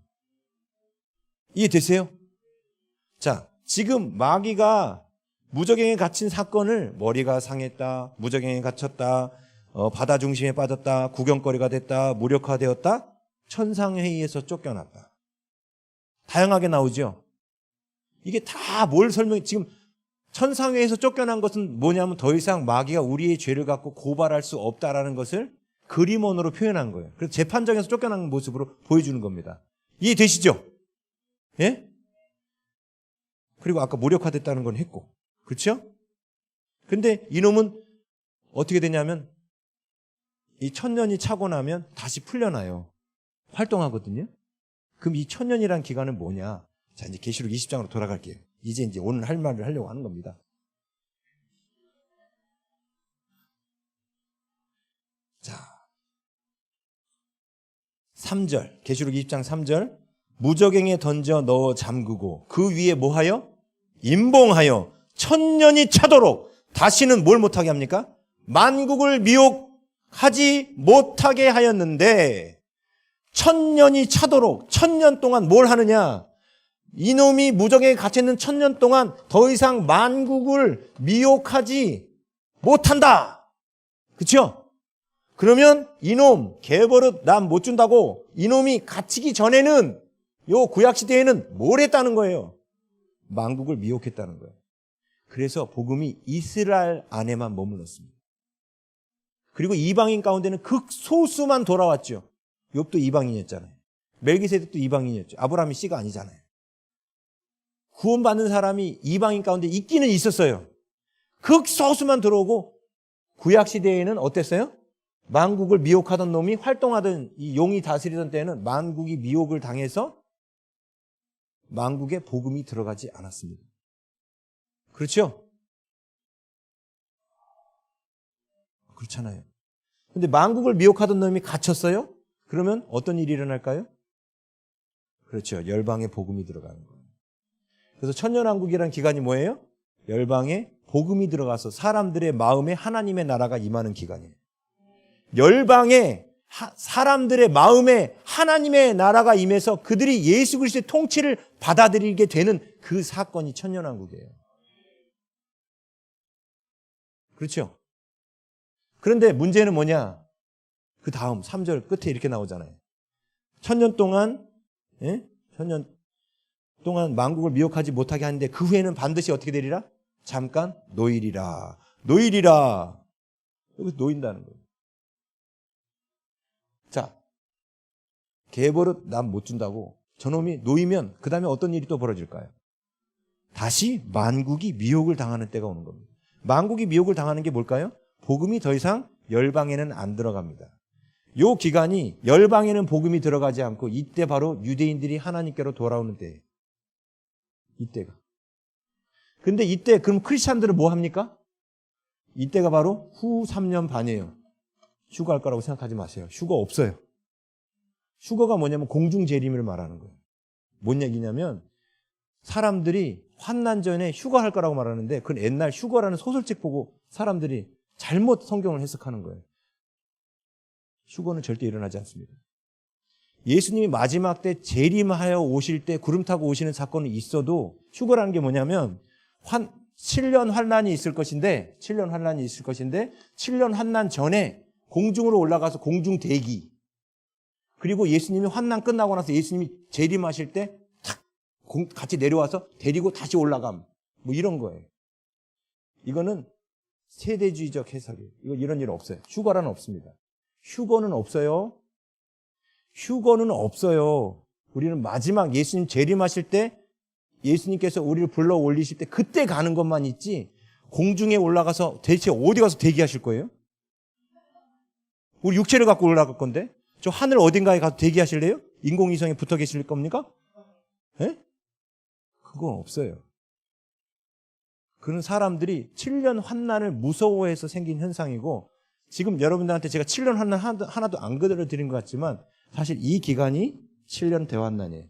이해되세요? 자, 지금 마귀가 무저갱에 갇힌 사건을 머리가 상했다, 무저갱에 갇혔다, 바다 중심에 빠졌다, 구경거리가 됐다, 무력화되었다, 천상회의에서 쫓겨났다. 다양하게 나오죠? 이게 다 뭘 지금 천상회에서 쫓겨난 것은 뭐냐면 더 이상 마귀가 우리의 죄를 갖고 고발할 수 없다라는 것을 그림원으로 표현한 거예요. 그래서 재판정에서 쫓겨난 모습으로 보여주는 겁니다. 이해되시죠? 예? 그리고 아까 무력화됐다는 건 했고. 그렇죠? 근데 이놈은 어떻게 되냐면 이 천년이 차고 나면 다시 풀려나요. 활동하거든요. 그럼 이 천년이란 기간은 뭐냐? 자, 이제 계시록 20장으로 돌아갈게요. 이제 오늘 할 말을 하려고 하는 겁니다. 자, 3절. 계시록 20장 3절. 무저갱에 던져 넣어 잠그고 그 위에 뭐하여? 임봉하여 천년이 차도록 다시는 뭘 못하게 합니까? 만국을 미혹하지 못하게 하였는데 천년이 차도록 천년 동안 뭘 하느냐? 이놈이 무저갱에 갇혀있는 천년 동안 더 이상 만국을 미혹하지 못한다. 그렇죠? 그러면 이놈 개버릇 남 못 준다고 이놈이 갇히기 전에는 요 구약시대에는 뭘 했다는 거예요? 만국을 미혹했다는 거예요. 그래서 복음이 이스라엘 안에만 머물렀습니다. 그리고 이방인 가운데는 극소수만 돌아왔죠. 욥도 이방인이었잖아요. 멜기세덱도 이방인이었죠. 아브라함이 씨가 아니잖아요. 구원받는 사람이 이방인 가운데 있기는 있었어요. 극소수만 들어오고 구약 시대에는 어땠어요? 만국을 미혹하던 놈이 활동하던 이 용이 다스리던 때에는 만국이 미혹을 당해서 만국에 복음이 들어가지 않았습니다. 그렇죠? 그렇잖아요. 근데 만국을 미혹하던 놈이 갇혔어요? 그러면 어떤 일이 일어날까요? 그렇죠. 열방에 복음이 들어가는 거예요. 그래서 천년왕국이라는 기간이 뭐예요? 열방에 복음이 들어가서 사람들의 마음에 하나님의 나라가 임하는 기간이에요. 열방에 사람들의 마음에 하나님의 나라가 임해서 그들이 예수 그리스도의 통치를 받아들이게 되는 그 사건이 천년왕국이에요. 그렇죠? 그런데 문제는 뭐냐? 그 다음 3절 끝에 이렇게 나오잖아요. 천년 동안 천년 동안 만국을 미혹하지 못하게 하는데 그 후에는 반드시 어떻게 되리라? 잠깐 노이리라. 노이리라. 여기서 놓인다는 거예요. 자, 개버릇 남 못 준다고 저놈이 놓이면 그 다음에 어떤 일이 또 벌어질까요? 다시 만국이 미혹을 당하는 때가 오는 겁니다. 만국이 미혹을 당하는 게 뭘까요? 복음이 더 이상 열방에는 안 들어갑니다. 이 기간이 열방에는 복음이 들어가지 않고 이때 바로 유대인들이 하나님께로 돌아오는 때예요. 이때가. 근데 이때 그럼 크리스찬들은 뭐 합니까? 이때가 바로 후 3년 반이에요. 휴거할 거라고 생각하지 마세요. 휴거 없어요. 휴거가 뭐냐면 공중재림을 말하는 거예요. 뭔 얘기냐면 사람들이 환난 전에 휴거할 거라고 말하는데 그건 옛날 휴거라는 소설책 보고 사람들이 잘못 성경을 해석하는 거예요. 휴거는 절대 일어나지 않습니다. 예수님이 마지막 때 재림하여 오실 때 구름 타고 오시는 사건이 있어도 휴거라는 게 뭐냐면 7년 환난이 있을 것인데 7년 환난 전에 공중으로 올라가서 공중 대기, 그리고 예수님이 환난 끝나고 나서 예수님이 재림하실 때 탁 같이 내려와서 데리고 다시 올라감, 뭐 이런 거예요. 이거는 세대주의적 해석이에요. 이런 일 없어요. 휴거라는 없습니다. 휴거는 없어요. 휴거는 없어요. 우리는 마지막 예수님 재림하실 때 예수님께서 우리를 불러 올리실 때 그때 가는 것만 있지 공중에 올라가서 대체 어디 가서 대기하실 거예요? 우리 육체를 갖고 올라갈 건데 저 하늘 어딘가에 가서 대기하실래요? 인공위성에 붙어 계실 겁니까? 예? 그거 없어요. 그런 사람들이 7년 환난을 무서워해서 생긴 현상이고, 지금 여러분들한테 제가 7년 환난 하나도 안 그대로 드린 것 같지만 사실 이 기간이 7년 대환난이에요.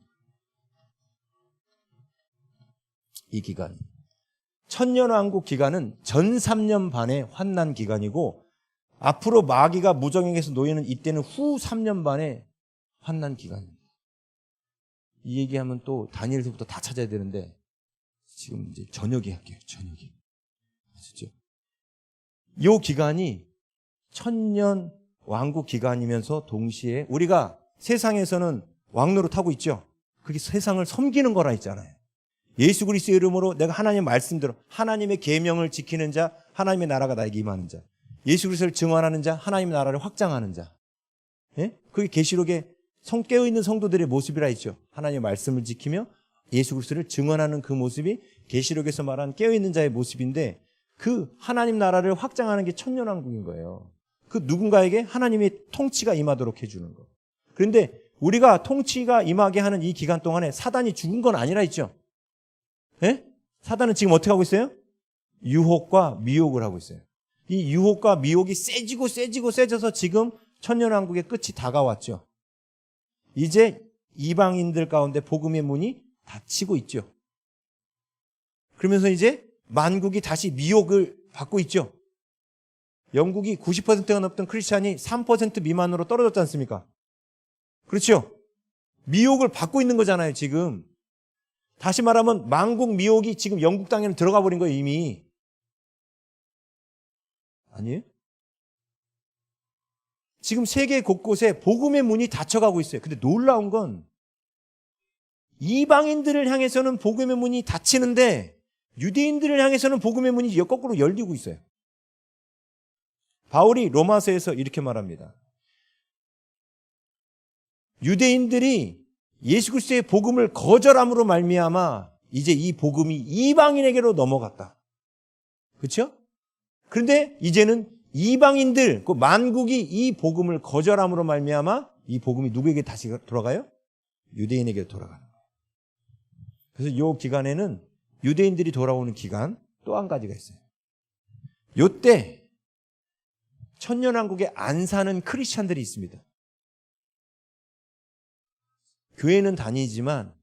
이 기간. 천년왕국 기간은 전 3년 반의 환난 기간이고, 앞으로 마귀가 무정행에서 놓이는 이때는 후 3년 반의 환난 기간입니다. 이 얘기하면 또 다니엘서부터 다 찾아야 되는데 지금 이제 저녁에 할게요. 저녁에. 아시죠? 이 기간이 천년 왕국 기간이면서 동시에 우리가 세상에서는 왕노릇 하고 있죠. 그게 세상을 섬기는 거라 했잖아요. 예수 그리스도의 이름으로 내가 하나님 말씀대로 하나님의 계명을 지키는 자, 하나님의 나라가 나에게 임하는 자, 예수 그리스도를 증언하는 자, 하나님의 나라를 확장하는 자. 예? 그게 계시록에 깨어있는 성도들의 모습이라 했죠. 하나님의 말씀을 지키며 예수 그리스도를 증언하는 그 모습이 계시록에서 말한 깨어있는 자의 모습인데, 그 하나님 나라를 확장하는 게 천년왕국인 거예요. 그 누군가에게 하나님의 통치가 임하도록 해주는 거. 그런데 우리가 통치가 임하게 하는 이 기간 동안에 사단이 죽은 건 아니라 했죠. 예? 사단은 지금 어떻게 하고 있어요? 유혹과 미혹을 하고 있어요. 이 유혹과 미혹이 세져서 지금 천년왕국의 끝이 다가왔죠. 이제 이방인들 가운데 복음의 문이 닫히고 있죠. 그러면서 이제 만국이 다시 미혹을 받고 있죠. 영국이 90%가 넘던 크리스찬이 3% 미만으로 떨어졌지 않습니까? 그렇죠? 미혹을 받고 있는 거잖아요, 지금. 다시 말하면 만국 미혹이 지금 영국 땅에는 들어가 버린 거예요, 이미. 아니에요? 지금 세계 곳곳에 복음의 문이 닫혀가고 있어요. 근데 놀라운 건 이방인들을 향해서는 복음의 문이 닫히는데 유대인들을 향해서는 복음의 문이 거꾸로 열리고 있어요. 바울이 로마서에서 이렇게 말합니다. 유대인들이 예수 그리스도의 복음을 거절함으로 말미암아 이제 이 복음이 이방인에게로 넘어갔다. 그렇죠? 그런데 이제는 이방인들, 그 만국이 이 복음을 거절함으로 말미암아 이 복음이 누구에게 다시 돌아가요? 유대인에게 돌아가는 거예요. 그래서 이 기간에는 유대인들이 돌아오는 기간 또 한 가지가 있어요. 이때 천년왕국에 안 사는 크리스찬들이 있습니다. 교회는 다니지만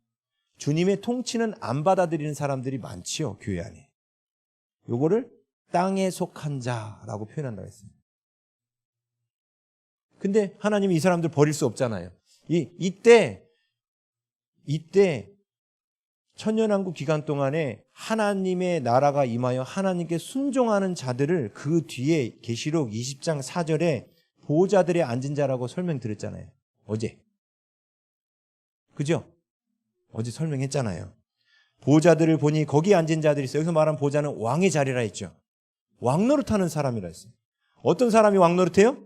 주님의 통치는 안 받아들이는 사람들이 많지요. 교회 안에. 요거를 땅에 속한 자라고 표현한다고 했습니다. 근데 하나님이 이 사람들 버릴 수 없잖아요. 이때 천년왕국 기간 동안에 하나님의 나라가 임하여 하나님께 순종하는 자들을 그 뒤에 계시록 20장 4절에 보호자들의 앉은 자라고 설명드렸잖아요. 어제. 그죠? 어제 설명했잖아요. 보호자들을 보니 거기에 앉은 자들이 있어요. 여기서 말한 보호자는 왕의 자리라 했죠. 왕노릇하는 사람이라 했어요. 어떤 사람이 왕노릇해요?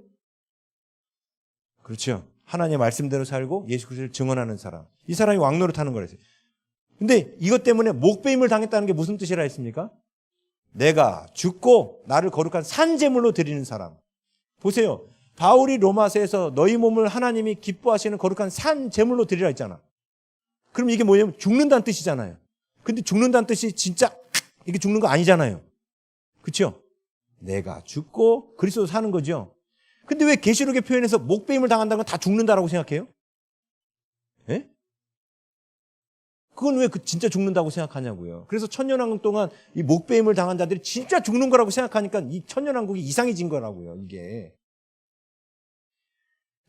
그렇죠. 하나님의 말씀대로 살고 예수 그리스도를 증언하는 사람. 이 사람이 왕노릇하는 거랬어요. 근데 이것 때문에 목배임을 당했다는 게 무슨 뜻이라 했습니까? 내가 죽고 나를 거룩한 산제물로 드리는 사람. 보세요. 바울이 로마서에서 너희 몸을 하나님이 기뻐하시는 거룩한 산제물로 드리라 했잖아. 그럼 이게 뭐냐면 죽는다는 뜻이잖아요. 근데 죽는다는 뜻이 진짜 이게 죽는 거 아니잖아요. 그렇죠? 내가 죽고 그리스도 사는 거죠. 근데 왜 계시록의 표현에서 목배임을 당한다는 건 다 죽는다라고 생각해요? 예? 그건 왜 진짜 죽는다고 생각하냐고요. 그래서 천년왕국 동안 이 목배임을 당한 자들이 진짜 죽는 거라고 생각하니까 이 천년왕국이 이상해진 거라고요. 이게.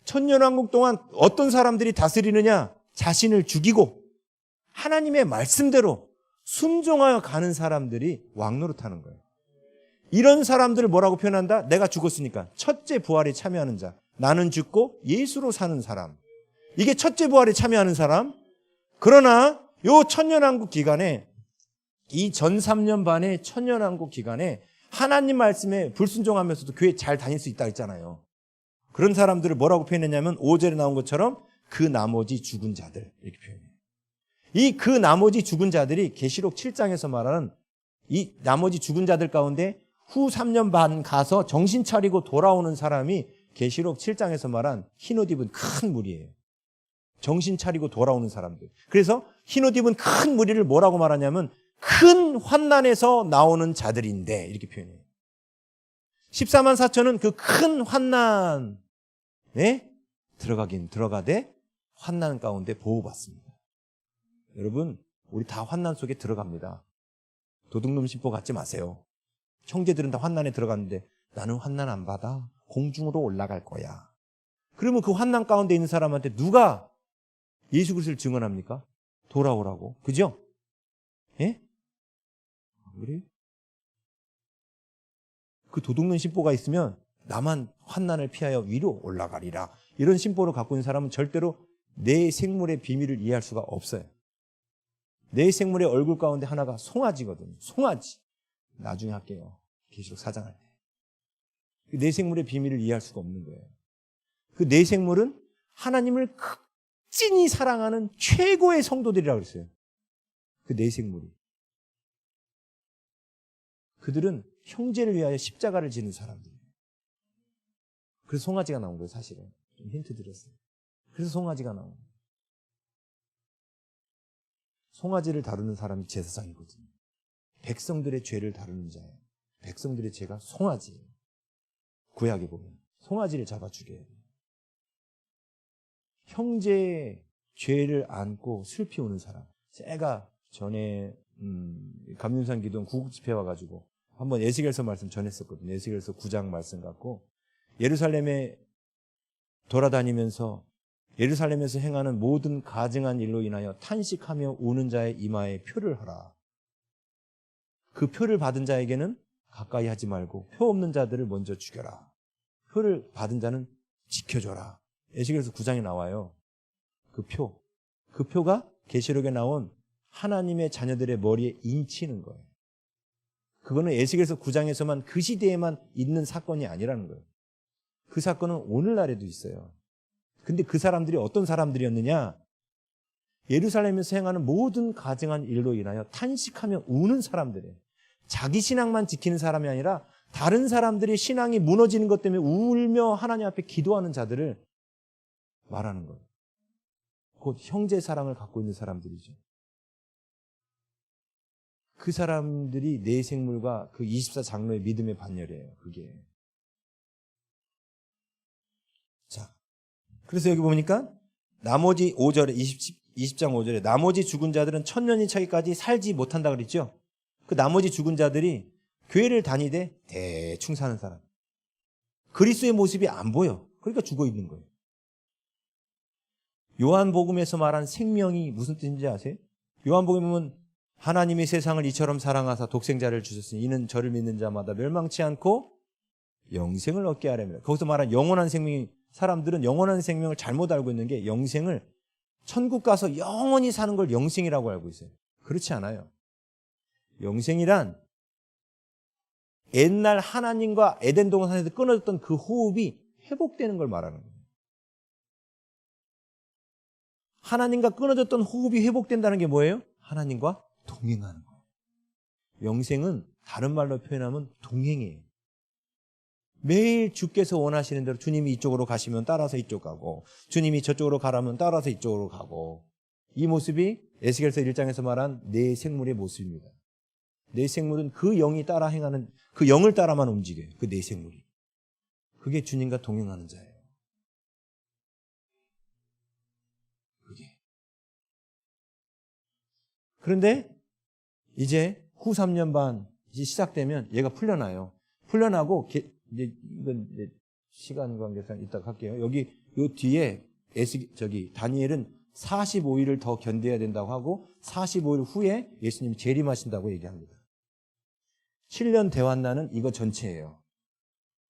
천년왕국 동안 어떤 사람들이 다스리느냐? 자신을 죽이고 하나님의 말씀대로 순종하여 가는 사람들이 왕노릇하는 거예요. 이런 사람들을 뭐라고 표현한다? 내가 죽었으니까 첫째 부활에 참여하는 자. 나는 죽고 예수로 사는 사람. 이게 첫째 부활에 참여하는 사람. 그러나 요 천년왕국 기간에 이 전 3년 반의 천년왕국 기간에 하나님 말씀에 불순종하면서도 교회 잘 다닐 수 있다 했잖아요. 그런 사람들을 뭐라고 표현했냐면 5절에 나온 것처럼 그 나머지 죽은 자들 이렇게 표현해요. 이 그 나머지 죽은 자들이 계시록 7장에서 말하는 이 나머지 죽은 자들 가운데 후 3년 반 가서 정신 차리고 돌아오는 사람이 계시록 7장에서 말한 흰옷 입은 큰 무리예요. 정신 차리고 돌아오는 사람들. 그래서 흰옷 입은 큰 무리를 뭐라고 말하냐면 큰 환난에서 나오는 자들인데 이렇게 표현해요. 14만 4천은 그 큰 환난에 들어가되 환난 가운데 보호받습니다. 여러분, 우리 다 환난 속에 들어갑니다. 도둑놈 심보 갖지 마세요. 형제들은 다 환난에 들어갔는데 나는 환난 안 받아. 공중으로 올라갈 거야. 그러면 그 환난 가운데 있는 사람한테 누가 예수 그리스도를 증언합니까? 돌아오라고. 그죠? 예? 그래요? 그 도둑놈 심보가 있으면 나만 환난을 피하여 위로 올라가리라. 이런 심보를 갖고 있는 사람은 절대로 내 생물의 비밀을 이해할 수가 없어요. 내 생물의 얼굴 가운데 하나가 송아지거든요. 송아지. 나중에 할게요. 계시록 4장 할 때. 내 생물의 비밀을 이해할 수가 없는 거예요. 그 내 생물은 하나님을 극진히 사랑하는 최고의 성도들이라고 그랬어요. 그 내 생물이. 그들은 형제를 위하여 십자가를 지는 사람들이에요. 그래서 송아지가 나온 거예요, 사실은. 좀 힌트 드렸어요. 그래서 송아지가 나온 거예요. 송아지를 다루는 사람이 제사장이거든요. 백성들의 죄를 다루는 자예요. 백성들의 죄가 송아지예요. 구약에 보면 송아지를 잡아 죽여야 돼요. 형제의 죄를 안고 슬피 우는 사람. 제가 전에 감림산 기도원 구국집회 와가지고 한번 에스겔서 말씀 전했었거든요. 에스겔서 9장 말씀 갖고 예루살렘에 돌아다니면서 예루살렘에서 행하는 모든 가증한 일로 인하여 탄식하며 우는 자의 이마에 표를 하라. 그 표를 받은 자에게는 가까이 하지 말고 표 없는 자들을 먼저 죽여라. 표를 받은 자는 지켜줘라. 에스겔서 9장에 나와요. 그 표가 계시록에 나온 하나님의 자녀들의 머리에 인치는 거예요. 그거는 에스겔서 9장에서만 그 시대에만 있는 사건이 아니라는 거예요. 그 사건은 오늘날에도 있어요. 근데 그 사람들이 어떤 사람들이었느냐? 예루살렘에서 행하는 모든 가증한 일로 인하여 탄식하며 우는 사람들이에요. 자기 신앙만 지키는 사람이 아니라 다른 사람들이 신앙이 무너지는 것 때문에 울며 하나님 앞에 기도하는 자들을 말하는 거예요. 곧 형제 사랑을 갖고 있는 사람들이죠. 그 사람들이 내 생물과 그 24장로의 믿음의 반열이에요. 그게. 자, 그래서 여기 보니까 나머지 5절에 20장 5절에 나머지 죽은 자들은 천년이 차기까지 살지 못한다 그랬죠. 그 나머지 죽은 자들이 교회를 다니되 대충 사는 사람. 그리스도의 모습이 안 보여. 그러니까 죽어 있는 거예요. 요한복음에서 말한 생명이 무슨 뜻인지 아세요? 요한복음에 보면 하나님이 세상을 이처럼 사랑하사 독생자를 주셨으니 이는 저를 믿는 자마다 멸망치 않고 영생을 얻게 하려면. 거기서 말한 영원한 생명이, 사람들은 영원한 생명을 잘못 알고 있는 게 영생을 천국 가서 영원히 사는 걸 영생이라고 알고 있어요. 그렇지 않아요. 영생이란 옛날 하나님과 에덴 동산에서 끊어졌던 그 호흡이 회복되는 걸 말하는 거예요. 하나님과 끊어졌던 호흡이 회복된다는 게 뭐예요? 하나님과 동행하는 거예요. 영생은 다른 말로 표현하면 동행이에요. 매일 주께서 원하시는 대로 주님이 이쪽으로 가시면 따라서 이쪽 가고, 주님이 저쪽으로 가라면 따라서 이쪽으로 가고, 이 모습이 에스겔서 1장에서 말한 내 생물의 모습입니다. 내 생물은 그 영이 따라 행하는, 그 영을 따라만 움직여요. 그 내 생물이. 그게 주님과 동행하는 자예요. 그게. 그런데 이제 후 3년 반 이제 시작되면 얘가 풀려나요. 풀려나고 이제 이건 이제 시간 관계상 이따 할게요. 여기 요 뒤에 다니엘은 45일을 더 견뎌야 된다고 하고 45일 후에 예수님이 재림하신다고 얘기합니다. 7년 대환난은 이거 전체예요.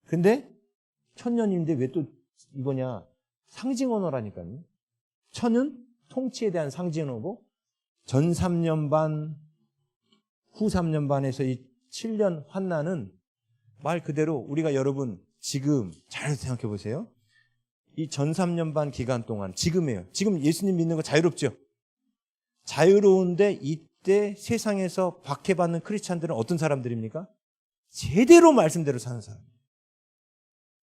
근데 천년인데 왜 또 이거냐? 상징 언어라니까요. 천은 통치에 대한 상징 언어고 전 3년 반, 후 3년 반에서 이 7년 환난은 말 그대로 우리가 여러분 지금 잘 생각해 보세요. 이 전 3년 반 기간 동안 지금이에요. 지금 예수님 믿는 거 자유롭죠? 자유로운데 이때 세상에서 박해받는 크리스찬들은 어떤 사람들입니까? 제대로 말씀대로 사는 사람.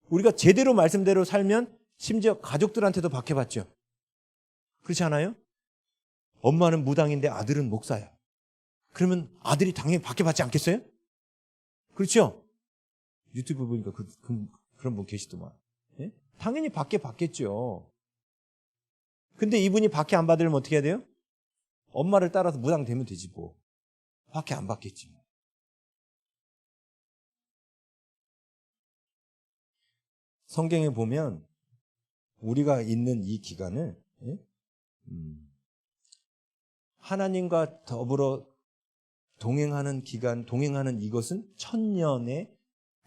우리가 제대로 말씀대로 살면 심지어 가족들한테도 박해받죠. 그렇지 않아요? 엄마는 무당인데 아들은 목사야. 그러면 아들이 당연히 박해받지 않겠어요? 그렇죠? 유튜브 보니까 그런 분 계시더만. 예? 당연히 박해받겠죠. 근데 이분이 박해 안 받으려면 어떻게 해야 돼요? 엄마를 따라서 무당 되면 되지 뭐. 박해 안 받겠지. 성경에 보면 우리가 있는 이 기간을 하나님과 더불어 동행하는 기간, 동행하는 이것은 천년의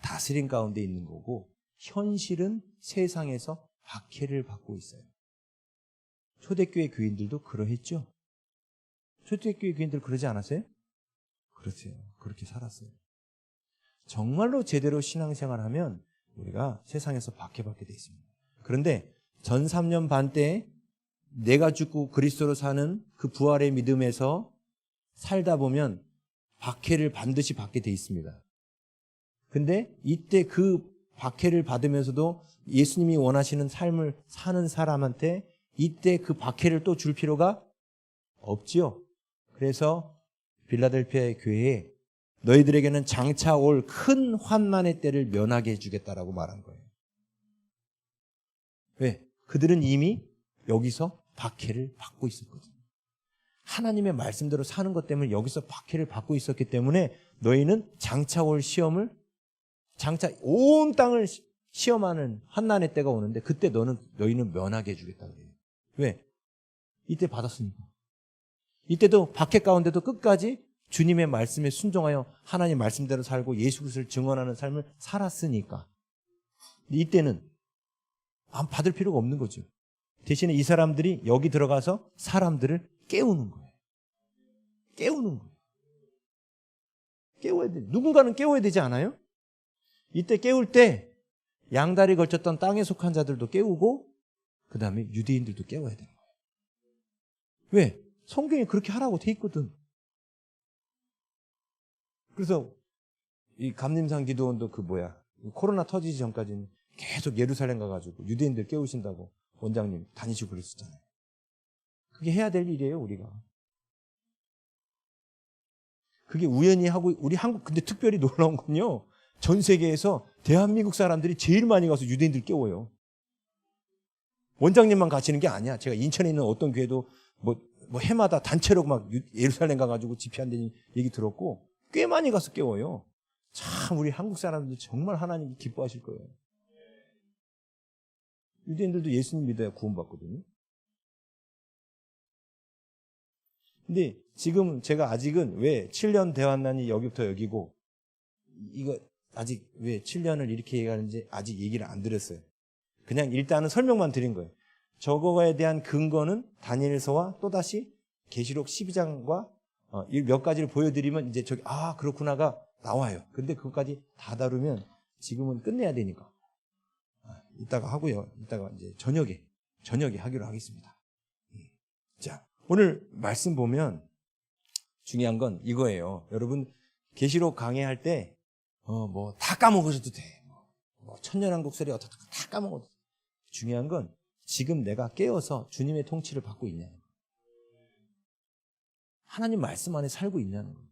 다스림 가운데 있는 거고 현실은 세상에서 박해를 받고 있어요. 초대교회 교인들도 그러했죠. 초대교회 교인들 그러지 않았어요? 그렇죠. 그렇게 살았어요. 정말로 제대로 신앙생활하면 우리가 세상에서 박해받게 돼 있습니다. 그런데 전 3년 반 때 내가 죽고 그리스도로 사는 그 부활의 믿음에서 살다 보면 박해를 반드시 받게 돼 있습니다. 근데 이때 그 박해를 받으면서도 예수님이 원하시는 삶을 사는 사람한테 이때 그 박해를 또 줄 필요가 없지요. 그래서 빌라델피아의 교회에 너희들에게는 장차 올 큰 환난의 때를 면하게 해주겠다라고 말한 거예요. 왜? 그들은 이미 여기서 박해를 받고 있었거든요. 하나님의 말씀대로 사는 것 때문에 여기서 박해를 받고 있었기 때문에 너희는 장차 올 시험을 장차 온 땅을 시험하는 환난의 때가 오는데 그때 너희는 면하게 해주겠다 그래요. 왜? 이때 받았으니까. 이때도 박해 가운데도 끝까지 주님의 말씀에 순종하여 하나님 말씀대로 살고 예수 그리스도를 증언하는 삶을 살았으니까. 이때는 받을 필요가 없는 거죠. 대신에 이 사람들이 여기 들어가서 사람들을 깨우는 거예요. 깨우는 거예요. 깨워야 돼. 누군가는 깨워야 되지 않아요? 이때 깨울 때 양다리 걸쳤던 땅에 속한 자들도 깨우고 그 다음에 유대인들도 깨워야 되는 거예요. 왜? 성경에 그렇게 하라고 돼 있거든. 그래서 이 감림산 기도원도 코로나 터지기 전까지는 계속 예루살렘 가가지고 유대인들 깨우신다고 원장님 다니시고 그랬었잖아요. 그게 해야 될 일이에요, 우리가. 그게 우연히 하고, 우리 한국, 근데 특별히 놀라운 건요, 전 세계에서 대한민국 사람들이 제일 많이 가서 유대인들 깨워요. 원장님만 가시는 게 아니야. 제가 인천에 있는 어떤 교회도 해마다 단체로 막 예루살렘 가가지고 집회한다는 얘기 들었고, 꽤 많이 가서 깨워요. 참, 우리 한국 사람들 정말 하나님이 기뻐하실 거예요. 유대인들도 예수님 믿어야 구원받거든요. 근데 지금 제가 아직은 왜 7년 대환난이 여기부터 여기고, 이거 아직 왜 7년을 이렇게 얘기하는지 아직 얘기를 안 드렸어요. 그냥 일단은 설명만 드린 거예요. 저거에 대한 근거는 다니엘서와 또다시 계시록 12장과 몇 가지를 보여드리면 이제 그렇구나가 나와요. 근데 그것까지 다 다루면 지금은 끝내야 되니까. 이따가 하고요. 이따가 이제 저녁에 하기로 하겠습니다. 자, 오늘 말씀 보면 중요한 건 이거예요. 여러분, 계시록 강의할 때, 다 까먹으셔도 돼. 천년왕국 소리 어떻게 다 까먹어도 돼. 중요한 건 지금 내가 깨어서 주님의 통치를 받고 있냐는 거예요. 하나님 말씀 안에 살고 있냐는 거예요.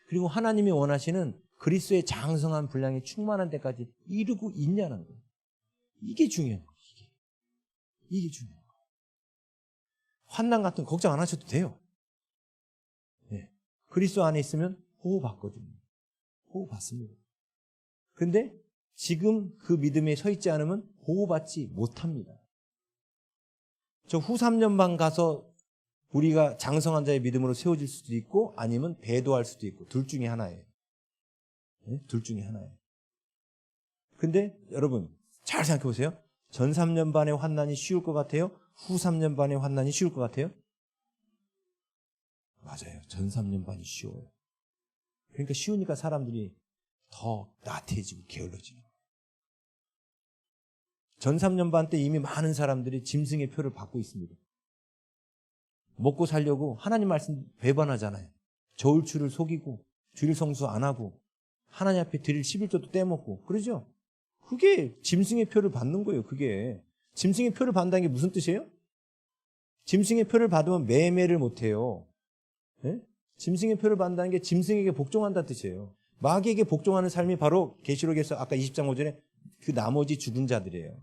그리고 하나님이 원하시는 그리스도의 장성한 분량이 충만한 데까지 이루고 있냐는 거예요. 이게 중요한 거예요. 이게 중요한 거예요. 환난 같은 거 걱정 안 하셔도 돼요. 네. 그리스도 안에 있으면 보호받거든요. 보호받습니다. 그런데 지금 그 믿음에 서 있지 않으면 보호받지 못합니다. 저 후 3년 반 가서 우리가 장성한 자의 믿음으로 세워질 수도 있고 아니면 배도할 수도 있고 둘 중에 하나예요. 네? 둘 중에 하나예요. 근데 여러분 잘 생각해 보세요. 전 3년 반의 환난이 쉬울 것 같아요? 후 3년 반의 환난이 쉬울 것 같아요? 맞아요. 전 3년 반이 쉬워요. 그러니까 쉬우니까 사람들이 더 나태해지고 게을러지는 거예요. 전 3년 반 때 이미 많은 사람들이 짐승의 표를 받고 있습니다. 먹고 살려고 하나님 말씀 배반하잖아요. 저울추를 속이고 주일 성수 안 하고 하나님 앞에 드릴 11조도 떼먹고 그러죠? 그게 짐승의 표를 받는 거예요. 그게 짐승의 표를 받는다는 게 무슨 뜻이에요? 짐승의 표를 받으면 매매를 못해요. 네? 짐승의 표를 받는다는 게 짐승에게 복종한다는 뜻이에요. 마귀에게 복종하는 삶이 바로 계시록에서 아까 20장 5절에 그 나머지 죽은 자들이에요.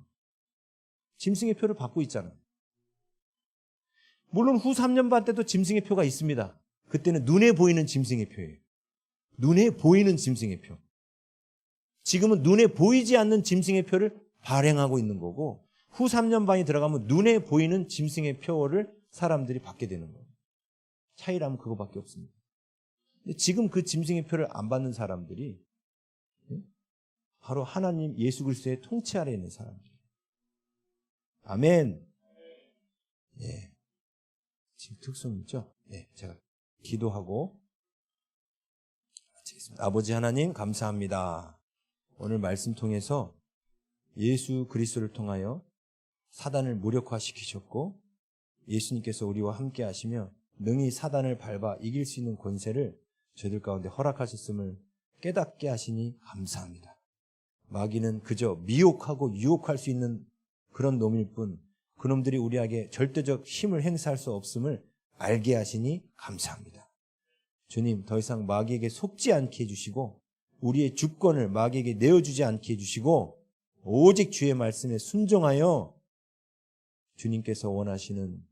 짐승의 표를 받고 있잖아요. 물론 후 3년 반 때도 짐승의 표가 있습니다. 그때는 눈에 보이는 짐승의 표예요. 눈에 보이는 짐승의 표. 지금은 눈에 보이지 않는 짐승의 표를 발행하고 있는 거고 후 3년 반이 들어가면 눈에 보이는 짐승의 표를 사람들이 받게 되는 거예요. 차이라면 그거밖에 없습니다. 근데 지금 그 짐승의 표를 안 받는 사람들이 바로 하나님 예수 그리스도의 통치 아래에 있는 사람들이에요. 아멘. 예. 지금 특성 있죠? 예. 제가 기도하고 마치겠습니다. 아버지 하나님 감사합니다. 오늘 말씀 통해서 예수 그리스도를 통하여 사단을 무력화시키셨고 예수님께서 우리와 함께 하시며 능히 사단을 밟아 이길 수 있는 권세를 저희들 가운데 허락하셨음을 깨닫게 하시니 감사합니다. 마귀는 그저 미혹하고 유혹할 수 있는 그런 놈일 뿐 그놈들이 우리에게 절대적 힘을 행사할 수 없음을 알게 하시니 감사합니다. 주님, 더 이상 마귀에게 속지 않게 해주시고 우리의 주권을 마귀에게 내어주지 않게 해주시고 오직 주의 말씀에 순종하여 주님께서 원하시는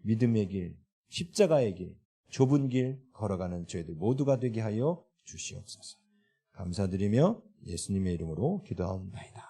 믿음의 길, 십자가의 길, 좁은 길 걸어가는 저희들 모두가 되게 하여 주시옵소서. 감사드리며 예수님의 이름으로 기도하옵나이다.